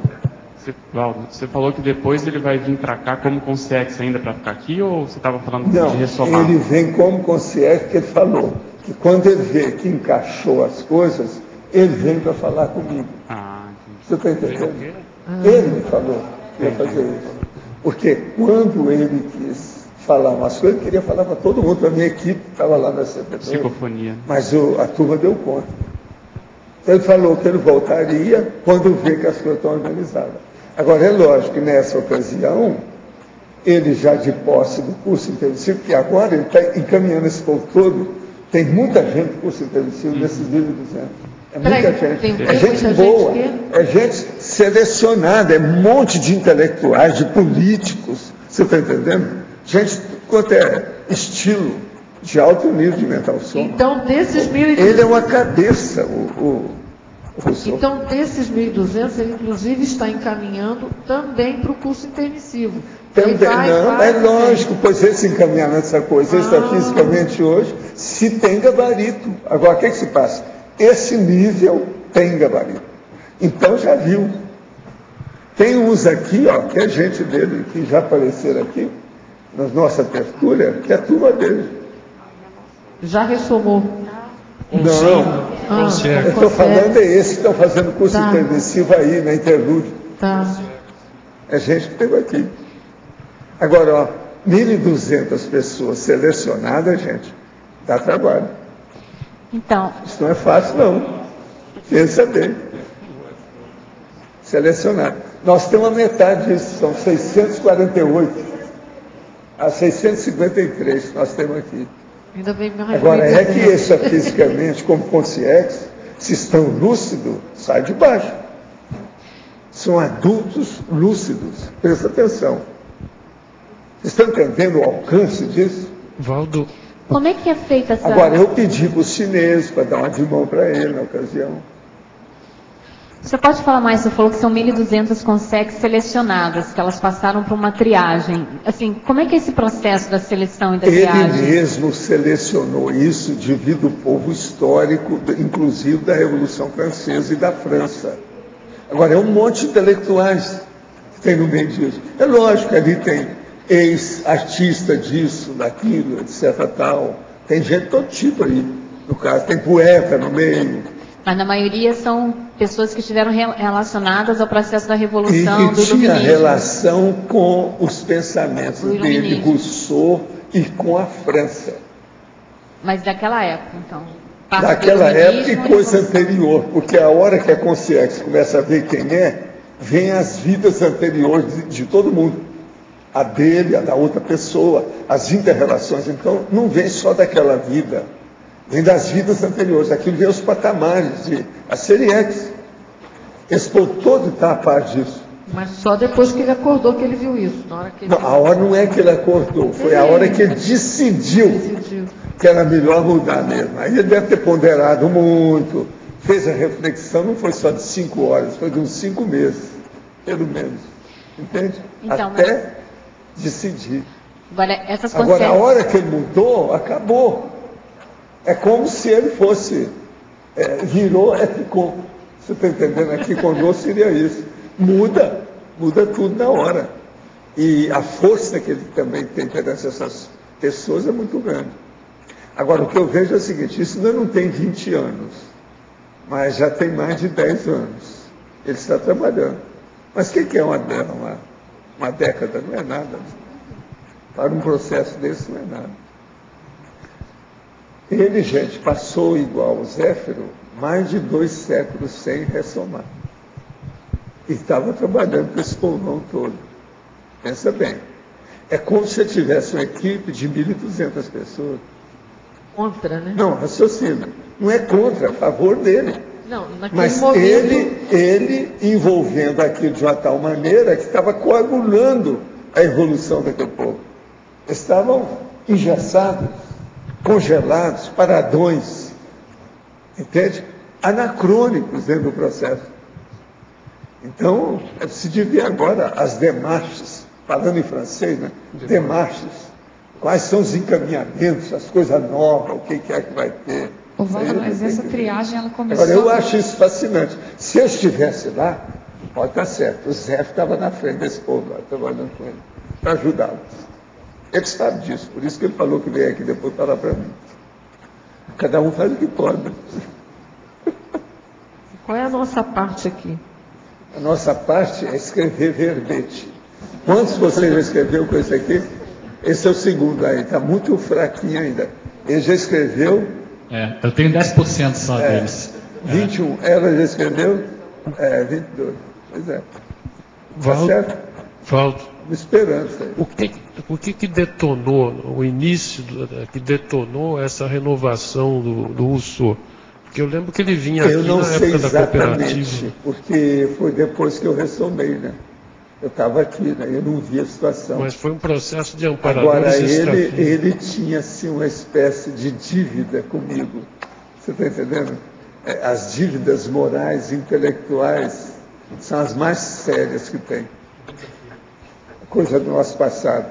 Valdo, você falou que depois ele vai vir para cá como concierge ainda para ficar aqui, ou você estava falando Não, de ressomar? Ele vem como concierge, porque ele falou que quando ele vê que encaixou as coisas, ele vem para falar comigo. Você está entendendo? Ele me falou que ia fazer isso. Porque quando ele quis falar umas coisas, ele queria falar para todo mundo, para a minha equipe que estava lá na CPT. Psicofonia. Mas a turma deu conta. Então ele falou que ele voltaria quando vê que as coisas estão organizadas. Agora, é lógico que nessa ocasião, ele já de posse do curso intensivo, porque agora ele está encaminhando esse povo todo, tem muita gente do curso intensivo nesses 1.200. É muita gente. É gente boa, é gente selecionada, é um monte de intelectuais, de políticos, você está entendendo? Gente, quanto é estilo de alto nível de mental som. Então, desses 1.200... Ele é uma cabeça, Então, desses 1.200, ele inclusive está encaminhando também para o curso intermissivo. Também, é lógico, pois esse encaminhamento dessa coisa, ele está fisicamente hoje, se tem gabarito. Agora, o que se passa? Esse nível tem gabarito. Então, já viu. Tem uns aqui, ó, que é gente dele, que já apareceram aqui, na nossa tertúlia, que é a turma dele. Já ressomou? Não, eu estou falando esse que estão fazendo curso intermissivo aí, na Interlúdio. É gente que teve aqui. Agora, ó, 1.200 pessoas selecionadas, gente, dá trabalho. Então... Isso não é fácil, não. Pensa bem. Selecionado. Nós temos a metade disso, são 648. A 653 nós temos aqui. Ainda bem que agora, é que esse fisicamente, como concierge, se estão lúcidos, sai de baixo. São adultos lúcidos. Presta atenção. Vocês estão entendendo o alcance disso? Valdo. Como é que é feita essa... Agora, eu pedi para os chineses para dar uma de mão para ele na ocasião. Você pode falar mais? Você falou que são 1.200 concierges selecionadas, que elas passaram por uma triagem. Assim, como é que é esse processo da seleção e da triagem? Ele mesmo selecionou isso devido ao povo histórico, inclusive da Revolução Francesa e da França. Agora, é um monte de intelectuais que tem no meio disso. É lógico, ali tem ex-artista disso, daquilo, etc. Tal. Tem gente de todo tipo aí. No caso, tem poeta no meio. Mas na maioria são pessoas que estiveram relacionadas ao processo da Revolução, e que tinha relação com os pensamentos dele, Rousseau, e com a França. Mas daquela época, então? Daquela época e coisa anterior, porque a hora que a consciência começa a ver quem é, vem as vidas anteriores de todo mundo. A dele, a da outra pessoa, as inter-relações. Então, não vem só daquela vida. Vem das vidas anteriores, aquilo vem os patamares, a série X. Esse povo todo está a par disso. Mas só depois que ele acordou que ele viu isso. Na hora que ele... Não, a hora não é que ele acordou, foi a hora que ele decidiu que era melhor mudar mesmo. Aí ele deve ter ponderado muito, fez a reflexão, não foi só de 5 horas, foi de uns 5 meses, pelo menos. Entende? Então, até decidir. Agora, a hora que ele mudou, acabou. É como se ele fosse, virou, ficou. Você está entendendo? Aqui conosco seria isso. Muda tudo na hora. E a força que ele também tem perante essas pessoas é muito grande. Agora, o que eu vejo é o seguinte, isso ainda não tem 20 anos, mas já tem mais de 10 anos. Ele está trabalhando. Mas o que é uma década? Não é nada. Para um processo desse não é nada. Ele, gente, passou igual o Zéfiro mais de 2 séculos sem ressomar. E estava trabalhando com esse povão todo. Pensa bem. É como se eu tivesse uma equipe de 1.200 pessoas. Contra, né? Não, raciocina. Não é contra, é a favor dele. Não, naquele mas momento... ele envolvendo aquilo de uma tal maneira que estava coagulando a evolução daquele povo. Estavam engessados, congelados, paradões, entende? Anacrônicos dentro do processo. Então, é preciso ver agora as demarches, falando em francês, né? Demarches. Quais são os encaminhamentos, as coisas novas, o que é que vai ter. Walter, mas essa triagem, ela começou... Agora, eu acho isso fascinante. Se eu estivesse lá, pode estar certo, o Zé estava na frente desse povo lá, trabalhando com ele, para ajudá-los. Ele sabe disso, por isso que ele falou que veio aqui depois falar para mim. Cada um faz o que pode. Qual é a nossa parte aqui? A nossa parte é escrever verbete. Quantos você já escreveu com esse aqui? Esse é o segundo aí, está muito fraquinho ainda. Ele já escreveu... eu tenho 10% só deles. 21. Ela já escreveu? 22. Pois é. Tá certo? Valdo. Esperança. O que detonou, o início que detonou essa renovação do Rousseau? Porque eu lembro que ele vinha aqui na época da cooperativa. Porque foi depois que eu ressomei, né? Eu estava aqui, né? Eu não vi a situação. Mas foi um processo de amparadores. Agora, ele tinha assim, uma espécie de dívida comigo. Você está entendendo? As dívidas morais, intelectuais, são as mais sérias que tem. Coisa do nosso passado.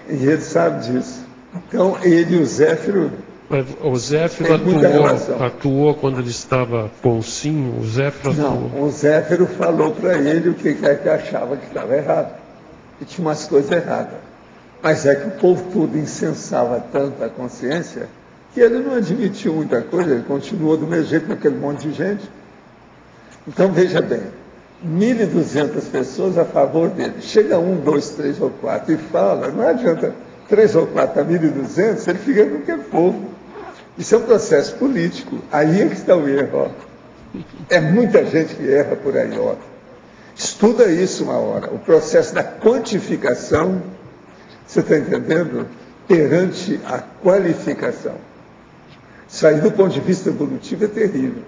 E ele sabe disso. Então, ele e o Zéfiro... Mas o Zéfiro atuou quando ele estava com o Sim? O Zéfiro atuou? Não, o Zéfiro falou para ele o que é que achava que estava errado. E tinha umas coisas erradas. Mas é que o povo todo incensava tanto a consciência que ele não admitiu muita coisa, ele continuou do mesmo jeito com aquele monte de gente. Então, veja bem, 1.200 pessoas a favor dele. Chega 1, 2, 3 ou 4 e fala, não adianta 3 ou 4 a 1.200, ele fica com aquele povo. Isso é um processo político. Aí é que está o erro. Ó. É muita gente que erra por aí. Ó. Estuda isso uma hora. O processo da quantificação, você está entendendo? Perante a qualificação. Isso aí, do ponto de vista evolutivo, é terrível.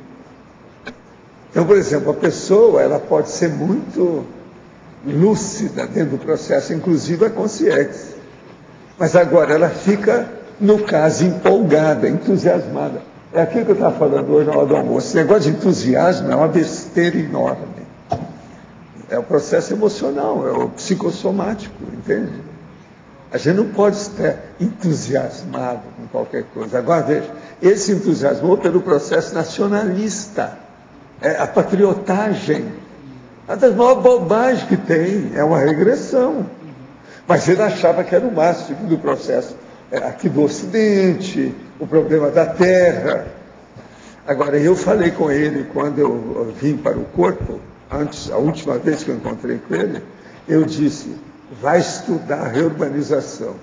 Então, por exemplo, a pessoa ela pode ser muito lúcida dentro do processo, inclusive a consciência. Mas agora ela fica... no caso, empolgada, entusiasmada. É aquilo que eu estava falando hoje na hora do almoço. Esse negócio de entusiasmo é uma besteira enorme. É o processo emocional, é o psicossomático, entende? A gente não pode estar entusiasmado com qualquer coisa. Agora, veja, ele se entusiasmou pelo processo nacionalista, a patriotagem. Uma das maiores bobagens que tem, é uma regressão. Mas ele achava que era o máximo do processo. Aqui do Ocidente, o problema da terra. Agora, eu falei com ele quando eu vim para o corpo, antes, a última vez que eu encontrei com ele, eu disse, vai estudar a reurbanização.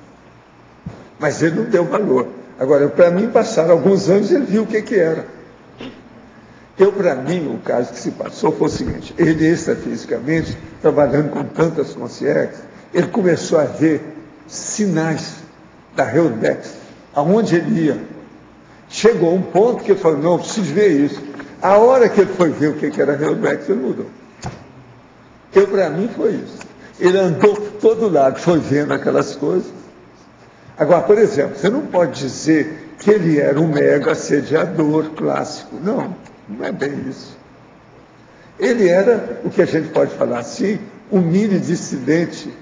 Mas ele não deu valor. Agora, para mim, passaram alguns anos e ele viu o que era. Para mim, o caso que se passou foi o seguinte, ele extrafisicamente, trabalhando com tantas consciências, ele começou a ver sinais da Reudex, aonde ele ia. Chegou um ponto que ele falou, não, preciso ver isso. A hora que ele foi ver o que era a Reudex, ele mudou. Para mim foi isso. Ele andou por todo lado, foi vendo aquelas coisas. Agora, por exemplo, você não pode dizer que ele era um mega assediador clássico. Não, não é bem isso. Ele era, o que a gente pode falar assim, um mini dissidente.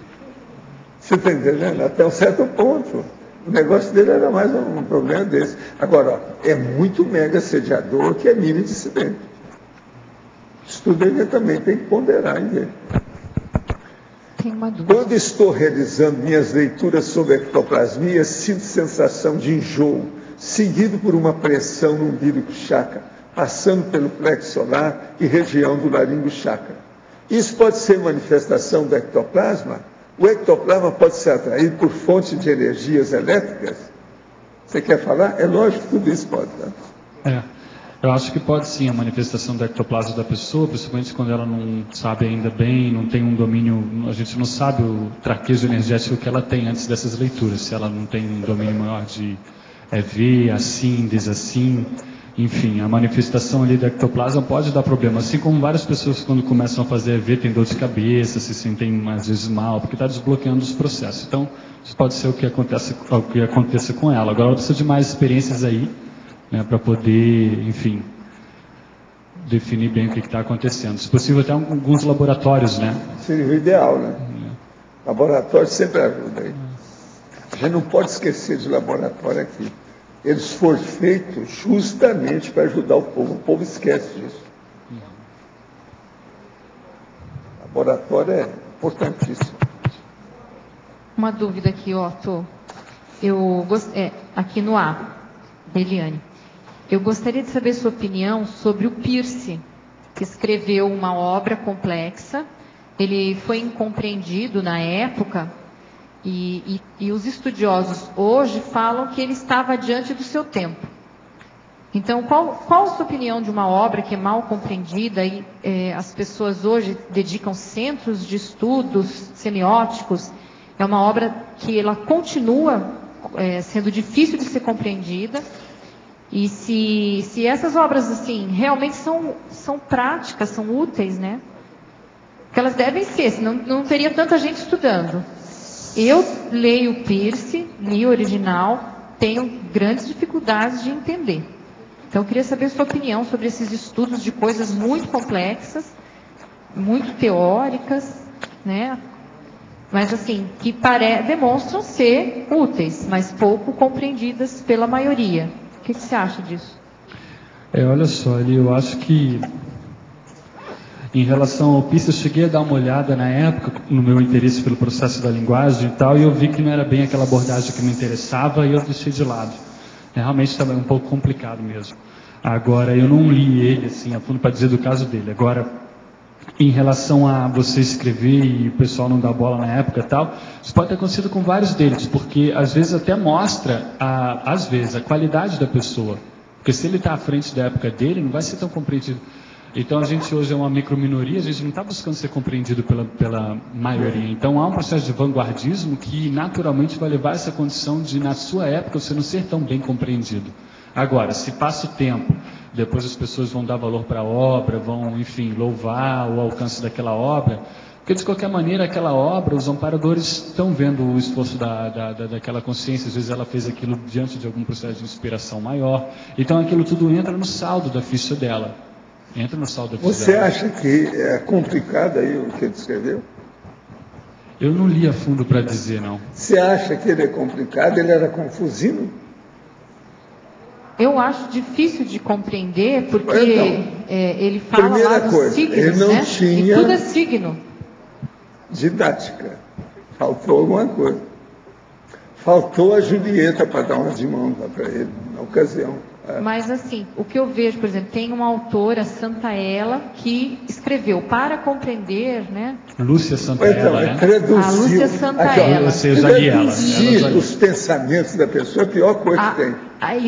Você está entendendo? Até um certo ponto. O negócio dele era mais um problema desse. Agora, ó, é muito mega assediador que é mini dissidente. Estudo ele também tem que ponderar em ver. Quando estou realizando minhas leituras sobre ectoplasmia, sinto sensação de enjoo, seguido por uma pressão no umbigo chakra, passando pelo plexo solar e região do laringo chakra. Isso pode ser manifestação do ectoplasma? O ectoplasma pode ser atraído por fontes de energias elétricas? Você quer falar? É lógico que tudo isso pode. Tá? Eu acho que pode sim a manifestação do ectoplasma da pessoa, principalmente quando ela não sabe ainda bem, não tem um domínio, a gente não sabe o traquejo energético que ela tem antes dessas leituras, se ela não tem um domínio maior de ver, assim, desassim. enfim, a manifestação ali da ectoplasma pode dar problema, assim como várias pessoas quando começam a fazer EV têm dor de cabeça, se sentem às vezes mal, porque está desbloqueando os processos. Então, isso pode ser o que aconteça com ela. Agora ela precisa de mais experiências aí, né, para poder, enfim, definir bem o que está acontecendo. Se possível, até alguns laboratórios, né? Seria o ideal, né? Laboratório sempre ajuda aí. A gente não pode esquecer de laboratório aqui. Eles foram feitos justamente para ajudar o povo esquece disso. Laboratório é importantíssimo. Uma dúvida aqui, Otto. Aqui no A, Eliane. Eu gostaria de saber sua opinião sobre o Peirce, que escreveu uma obra complexa. Ele foi incompreendido na época. E os estudiosos hoje falam que ele estava diante do seu tempo. Então, qual a sua opinião de uma obra que é mal compreendida e as pessoas hoje dedicam centros de estudos semióticos? É uma obra que ela continua sendo difícil de ser compreendida. E se essas obras assim realmente são práticas, são úteis, né? Porque elas devem ser, senão não teria tanta gente estudando. Eu leio o Peirce, li o original, tenho grandes dificuldades de entender. Então, eu queria saber a sua opinião sobre esses estudos de coisas muito complexas, muito teóricas, né? Mas, assim, que demonstram ser úteis, mas pouco compreendidas pela maioria. O que você acha disso? Olha só, eu acho que em relação ao Peirce, eu cheguei a dar uma olhada na época, no meu interesse pelo processo da linguagem e tal, e eu vi que não era bem aquela abordagem que me interessava, e eu deixei de lado. Realmente estava um pouco complicado mesmo. Agora, eu não li ele assim a fundo para dizer do caso dele. Agora, em relação a você escrever e o pessoal não dar bola na época e tal, isso pode ter acontecido com vários deles, porque às vezes até mostra, às vezes, a qualidade da pessoa. Porque se ele está à frente da época dele, não vai ser tão compreendido. Então, a gente hoje é uma microminoria, a gente não está buscando ser compreendido pela maioria. Então, há um processo de vanguardismo que, naturalmente, vai levar essa condição de, na sua época, você não ser tão bem compreendido. Agora, se passa o tempo, depois as pessoas vão dar valor para a obra, vão, enfim, louvar o alcance daquela obra, porque, de qualquer maneira, aquela obra, os amparadores estão vendo o esforço daquela consciência, às vezes ela fez aquilo diante de algum processo de inspiração maior. Então, aquilo tudo entra no saldo da ficha dela. Entra no saldo da ficha Você dela. acha que é complicado aí o que ele escreveu? Eu não li a fundo para dizer, não. Você acha que ele é complicado? Ele era confusinho? Eu acho difícil de compreender, porque ele fala primeira lá dos coisa, signos, ele não né? tinha E tudo é signo. Didática. Faltou alguma coisa. Faltou a Julieta para dar uma de mão para ele, na ocasião. Mas, assim, o que eu vejo, por exemplo, tem uma autora, Santaella, que escreveu para compreender, né? Lúcia Santaella, né? A Lúcia Santaella. Traduzir os pensamentos da pessoa é a pior coisa que tem.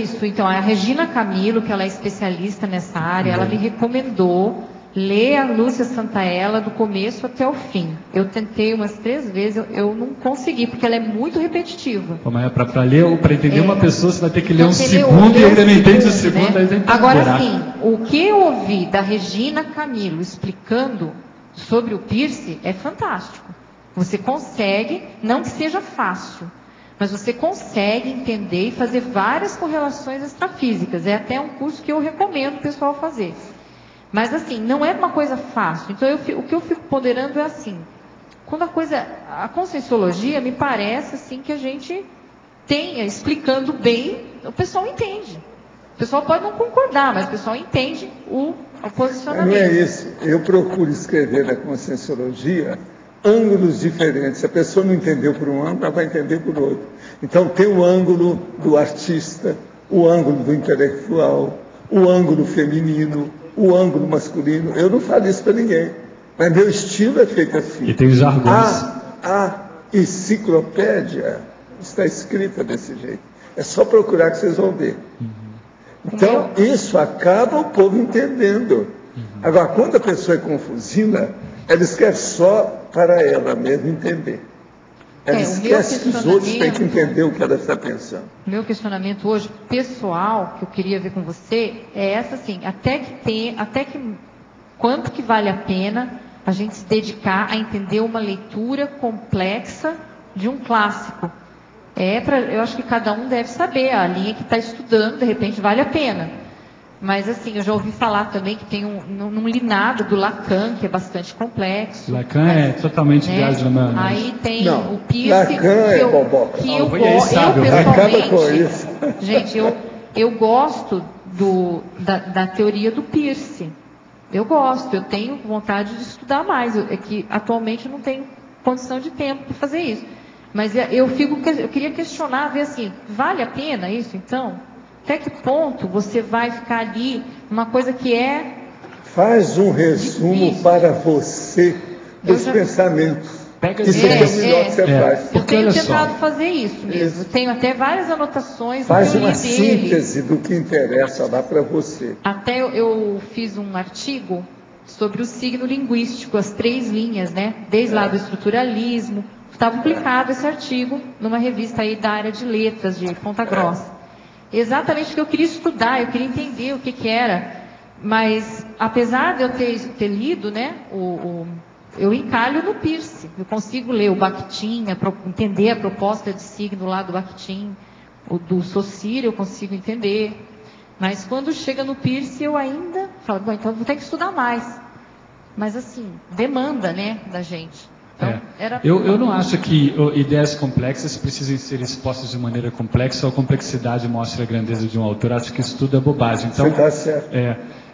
Isso, então, a Regina Camilo, que ela é especialista nessa área, ela me recomendou ler a Lúcia Santaella do começo até o fim. Eu tentei umas 3 vezes, eu não consegui, porque ela é muito repetitiva. Mas para entender uma pessoa, você vai ter que ler um segundo e ainda não entende o segundo. Né? Aí tem que Agora, sim, o que eu ouvi da Regina Camilo explicando sobre o Peirce é fantástico. Você consegue, não que seja fácil, mas você consegue entender e fazer várias correlações extrafísicas. É até um curso que eu recomendo o pessoal fazer. Mas, assim, não é uma coisa fácil. Então, o que eu fico ponderando é assim, quando a conscienciologia me parece assim que a gente tenha, explicando bem, o pessoal entende. O pessoal pode não concordar, mas o pessoal entende o posicionamento. Não é isso. Eu procuro escrever na conscienciologia ângulos diferentes. Se a pessoa não entendeu por um ângulo, ela vai entender por outro. Então, tem o ângulo do artista, o ângulo do intelectual, o ângulo feminino, o ângulo masculino. Eu não falo isso para ninguém, mas meu estilo é feito assim. E tem os jargões. A enciclopédia está escrita desse jeito. É só procurar que vocês vão ver. Então, isso acaba o povo entendendo. Agora, quando a pessoa é confusina, ela escreve só para ela mesma entender. Ela esquece que os outros têm que entender o que ela está pensando. O meu questionamento hoje, pessoal, que eu queria ver com você, é essa assim, quanto que vale a pena a gente se dedicar a entender uma leitura complexa de um clássico? Eu acho que cada um deve saber, a linha que está estudando, de repente vale a pena. Mas assim, eu já ouvi falar também que tem um linado do Lacan, que é bastante complexo. Lacan é totalmente viagem na maionese. Aí tem o Peirce, Lacan que eu pessoalmente, gente, eu gosto da teoria do Peirce. Eu gosto, eu tenho vontade de estudar mais. É que atualmente eu não tenho condição de tempo para fazer isso. Mas eu queria questionar, ver assim, vale a pena isso então? Até que ponto você vai ficar ali, uma coisa que é... Faz um resumo para você dos pensamentos. Isso é o melhor que você faz. Eu tenho tentado fazer isso mesmo. Tenho até várias anotações. Faz uma síntese do que interessa lá para você. Até eu fiz um artigo sobre o signo linguístico, as 3 linhas, né? Desde lá do estruturalismo. Está publicado esse artigo numa revista aí da área de letras, de Ponta Grossa. Exatamente porque eu queria estudar, eu queria entender o que era. Mas, apesar de eu ter lido, né, eu encalho no Peirce. Eu consigo ler o Bakhtin, entender a proposta de signo lá do Bakhtin, o do Saussure eu consigo entender. Mas quando chega no Peirce, eu ainda falo, bom, então eu vou ter que estudar mais. Mas, assim, demanda, né, da gente. Então, eu não acho que ideias complexas precisem ser expostas de maneira complexa ou a complexidade mostra a grandeza de um autor. Acho que isso tudo é bobagem. Então, você está certo.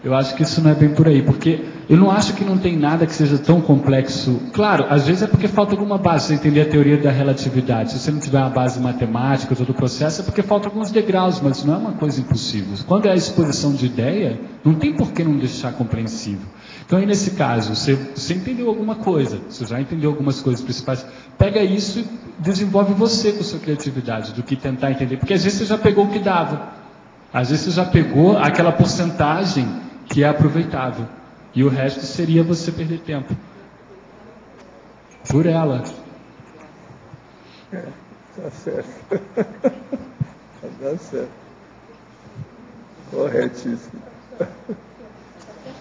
Eu acho que isso não é bem por aí, porque eu não acho que não tem nada que seja tão complexo. Claro, às vezes é porque falta alguma base, você entender a teoria da relatividade. Se você não tiver uma base matemática, todo o processo, é porque falta alguns degraus, mas não é uma coisa impossível. Quando é a exposição de ideia, não tem por que não deixar compreensível. Então, aí nesse caso, você entendeu alguma coisa, você já entendeu algumas coisas principais, pega isso e desenvolve você com sua criatividade, do que tentar entender, porque às vezes você já pegou o que dava, às vezes você já pegou aquela porcentagem que é aproveitável, e o resto seria você perder tempo por ela. Tá certo. Tá certo. Corretíssimo.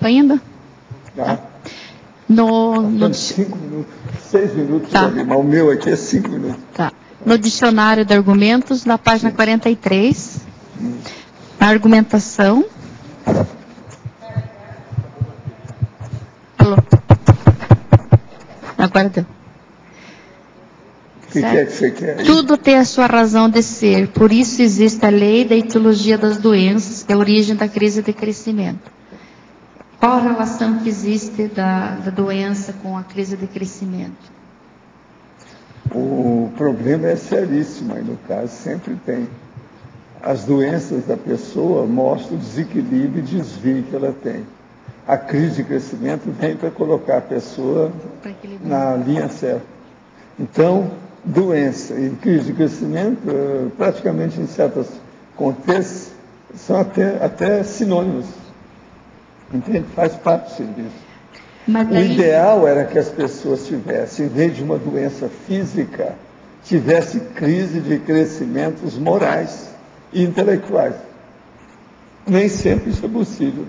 Ainda? Tá. No 5 minutos, 6 minutos, tá. Mas o meu aqui é 5 minutos. Tá. No dicionário de argumentos, na página 43, na argumentação. Alô? Agora deu. O que é que você quer? Tudo tem a sua razão de ser, por isso existe a lei da etiologia das doenças, que é a origem da crise de crescimento. Qual a relação que existe da doença com a crise de crescimento? O problema é seríssimo, aí no caso sempre tem. As doenças da pessoa mostram o desequilíbrio e desvio que ela tem. A crise de crescimento vem para colocar a pessoa na linha certa. Então, doença e crise de crescimento, praticamente em certos contextos, são até sinônimos. Entende? Faz parte do serviço. O ideal era que as pessoas tivessem, em vez de uma doença física, tivessem crise de crescimentos morais e intelectuais. Nem sempre isso é possível.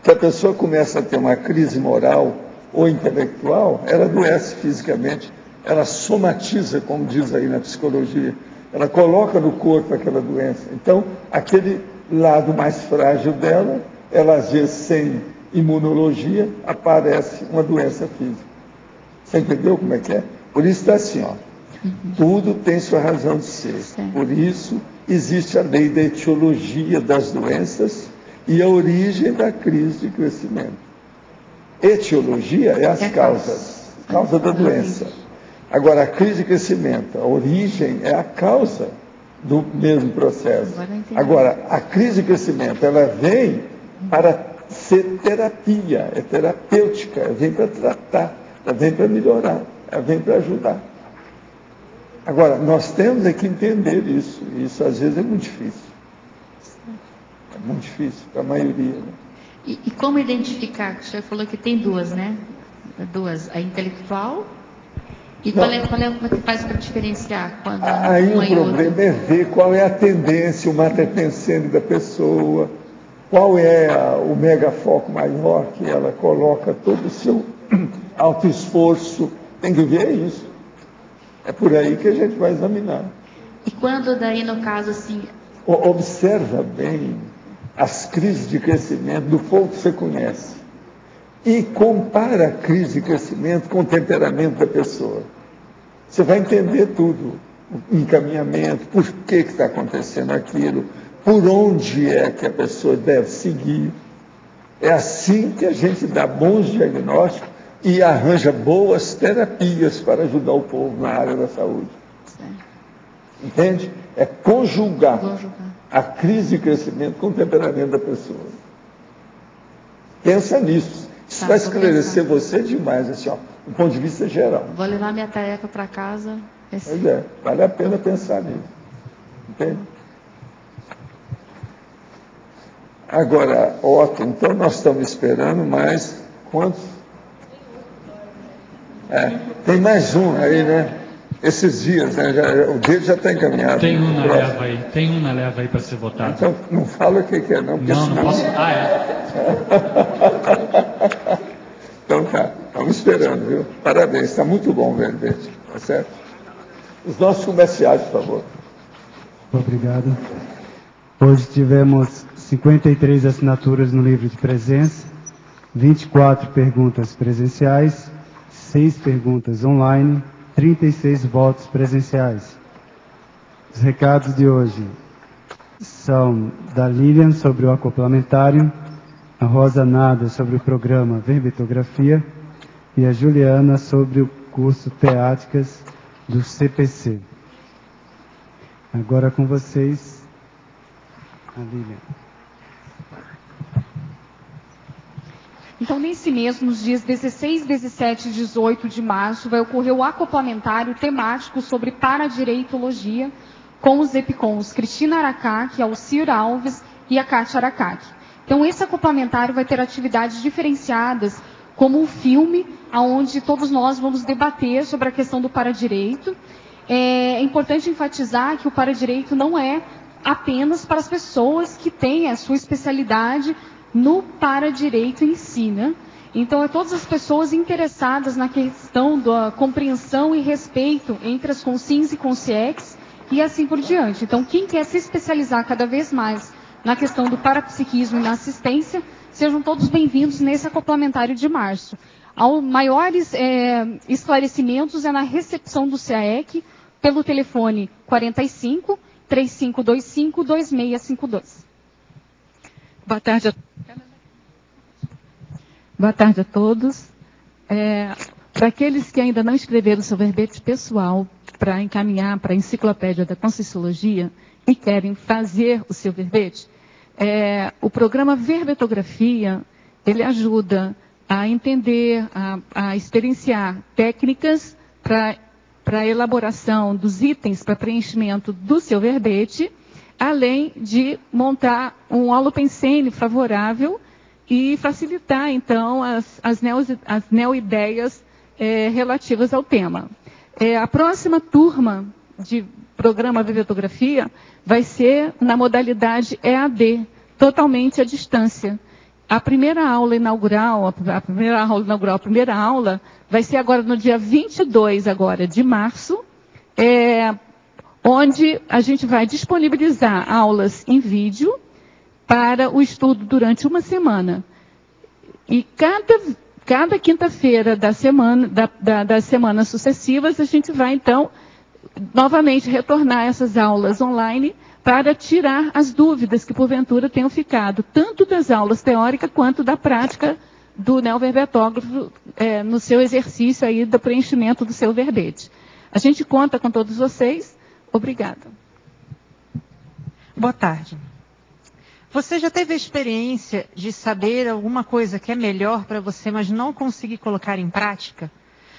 Se a pessoa começa a ter uma crise moral ou intelectual, ela adoece fisicamente, ela somatiza, como diz aí na psicologia, ela coloca no corpo aquela doença. Então, aquele lado mais frágil dela, ela às vezes sem imunologia, aparece uma doença física. Você entendeu como é que é? Por isso está assim, ó. Tudo tem sua razão de ser. Por isso existe a lei da etiologia das doenças e a origem da crise de crescimento. Etiologia é as causas, causa da doença. Agora, a crise de crescimento, a origem é a causa do mesmo processo. Agora, a crise de crescimento, ela vem para ser terapia, é terapêutica, ela vem para tratar, ela vem para melhorar, ela vem para ajudar. Agora, nós temos que entender isso, e isso às vezes é muito difícil. É muito difícil para a maioria. Né? E como identificar? O senhor falou que tem duas, né? Duas, a intelectual E como é que faz para diferenciar? Quando aí o problema é ver qual é a tendência, o matrepensene da pessoa, qual é o megafoco maior que ela coloca todo o seu autoesforço. Tem que ver isso. É por aí que a gente vai examinar. E quando daí, no caso, assim... Observa bem as crises de crescimento do povo que você conhece. E compara a crise de crescimento com o temperamento da pessoa. Você vai entender tudo. O encaminhamento, por que está acontecendo aquilo, por onde é que a pessoa deve seguir. É assim que a gente dá bons diagnósticos e arranja boas terapias para ajudar o povo na área da saúde. Entende? É conjugar a crise de crescimento com o temperamento da pessoa. Pensa nisso. Isso vai esclarecer você demais, assim, ó, do ponto de vista geral. Vou levar minha tarefa para casa. Pois é, vale a pena pensar nisso. Entende? Agora, Otto, então nós estamos esperando mais quantos? Tem mais um aí, né? Esses dias, né? O dele já está encaminhado. Tem um na leva aí para ser votado. Então, não fala o que é, não. Não posso. Então tá, estamos esperando, viu? Parabéns, está muito bom o verbete, tá certo? Os nossos comerciais, por favor. Obrigado. Hoje tivemos 53 assinaturas no livro de presença, 24 perguntas presenciais, 6 perguntas online, 36 votos presenciais. Os recados de hoje são da Lilian sobre o acoplamentário, a Rosa Nada sobre o programa Verbetografia e a Juliana sobre o curso Teáticas do CPC. Agora com vocês, a Lilian. Então, nesse mês, nos dias 16, 17 e 18 de março, vai ocorrer o acoplamentário temático sobre paradireitologia com os EPICONs Cristina Aracaque, Alcir Alves e a Kátia Aracaque. Então, esse acoplamentário vai ter atividades diferenciadas, como um filme, onde todos nós vamos debater sobre a questão do paradireito. É importante enfatizar que o paradireito não é apenas para as pessoas que têm a sua especialidade no paradireito em si, né? Então, é todas as pessoas interessadas na questão da compreensão e respeito entre as consins e consciex e assim por diante. Então, quem quer se especializar cada vez mais na questão do parapsiquismo e na assistência, sejam todos bem-vindos nesse acoplamentário de março. Maiores esclarecimentos é na recepção do CAEC pelo telefone 45 3525 2652. Boa tarde a todos. Para aqueles que ainda não escreveram seu verbete pessoal para encaminhar para a Enciclopédia da Conscienciologia e querem fazer o seu verbete, o programa Verbetografia, ele ajuda a entender, a experienciar técnicas para a elaboração dos itens para preenchimento do seu verbete, além de montar um holopensene favorável e facilitar, então, as neoideias relativas ao tema. A próxima turma de programa Verbetografia vai ser na modalidade EAD, totalmente à distância. A primeira aula inaugural, vai ser agora no dia 22 agora, de março, onde a gente vai disponibilizar aulas em vídeo para o estudo durante uma semana. E cada quinta-feira das semanas sucessivas, a gente vai, então, novamente retornar essas aulas online para tirar as dúvidas que, porventura, tenham ficado, tanto das aulas teóricas quanto da prática do neoverbetógrafo no seu exercício aí do preenchimento do seu verbete. A gente conta com todos vocês. Obrigada. Boa tarde. Você já teve a experiência de saber alguma coisa que é melhor para você, mas não conseguir colocar em prática?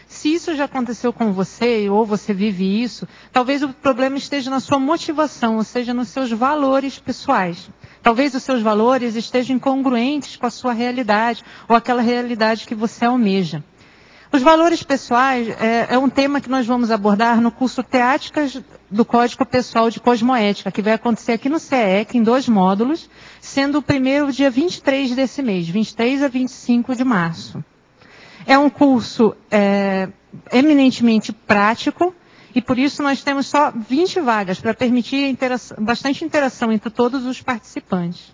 Se isso já aconteceu com você, ou você vive isso, talvez o problema esteja na sua motivação, ou seja, nos seus valores pessoais. Talvez os seus valores estejam incongruentes com a sua realidade, ou aquela realidade que você almeja. Os valores pessoais é um tema que nós vamos abordar no curso Teáticas do Código Pessoal de Cosmoética, que vai acontecer aqui no CEEC, em 2 módulos, sendo o primeiro dia 23 desse mês, 23 a 25 de março. É um curso eminentemente prático, e por isso nós temos só 20 vagas, para permitir bastante interação entre todos os participantes.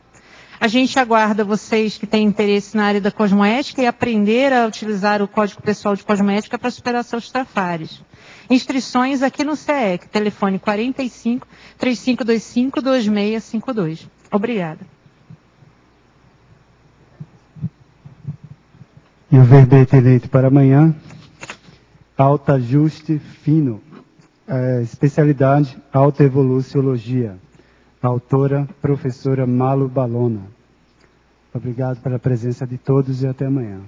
A gente aguarda vocês que têm interesse na área da cosmoética e aprender a utilizar o Código Pessoal de Cosmoética para superar seus trafares. Inscrições aqui no CEEC, telefone 45 3525 2652. Obrigada. E o verbete eleito para amanhã, alta ajuste fino, especialidade alta evoluciologia. Autora, professora Malu Balona. Obrigado pela presença de todos e até amanhã.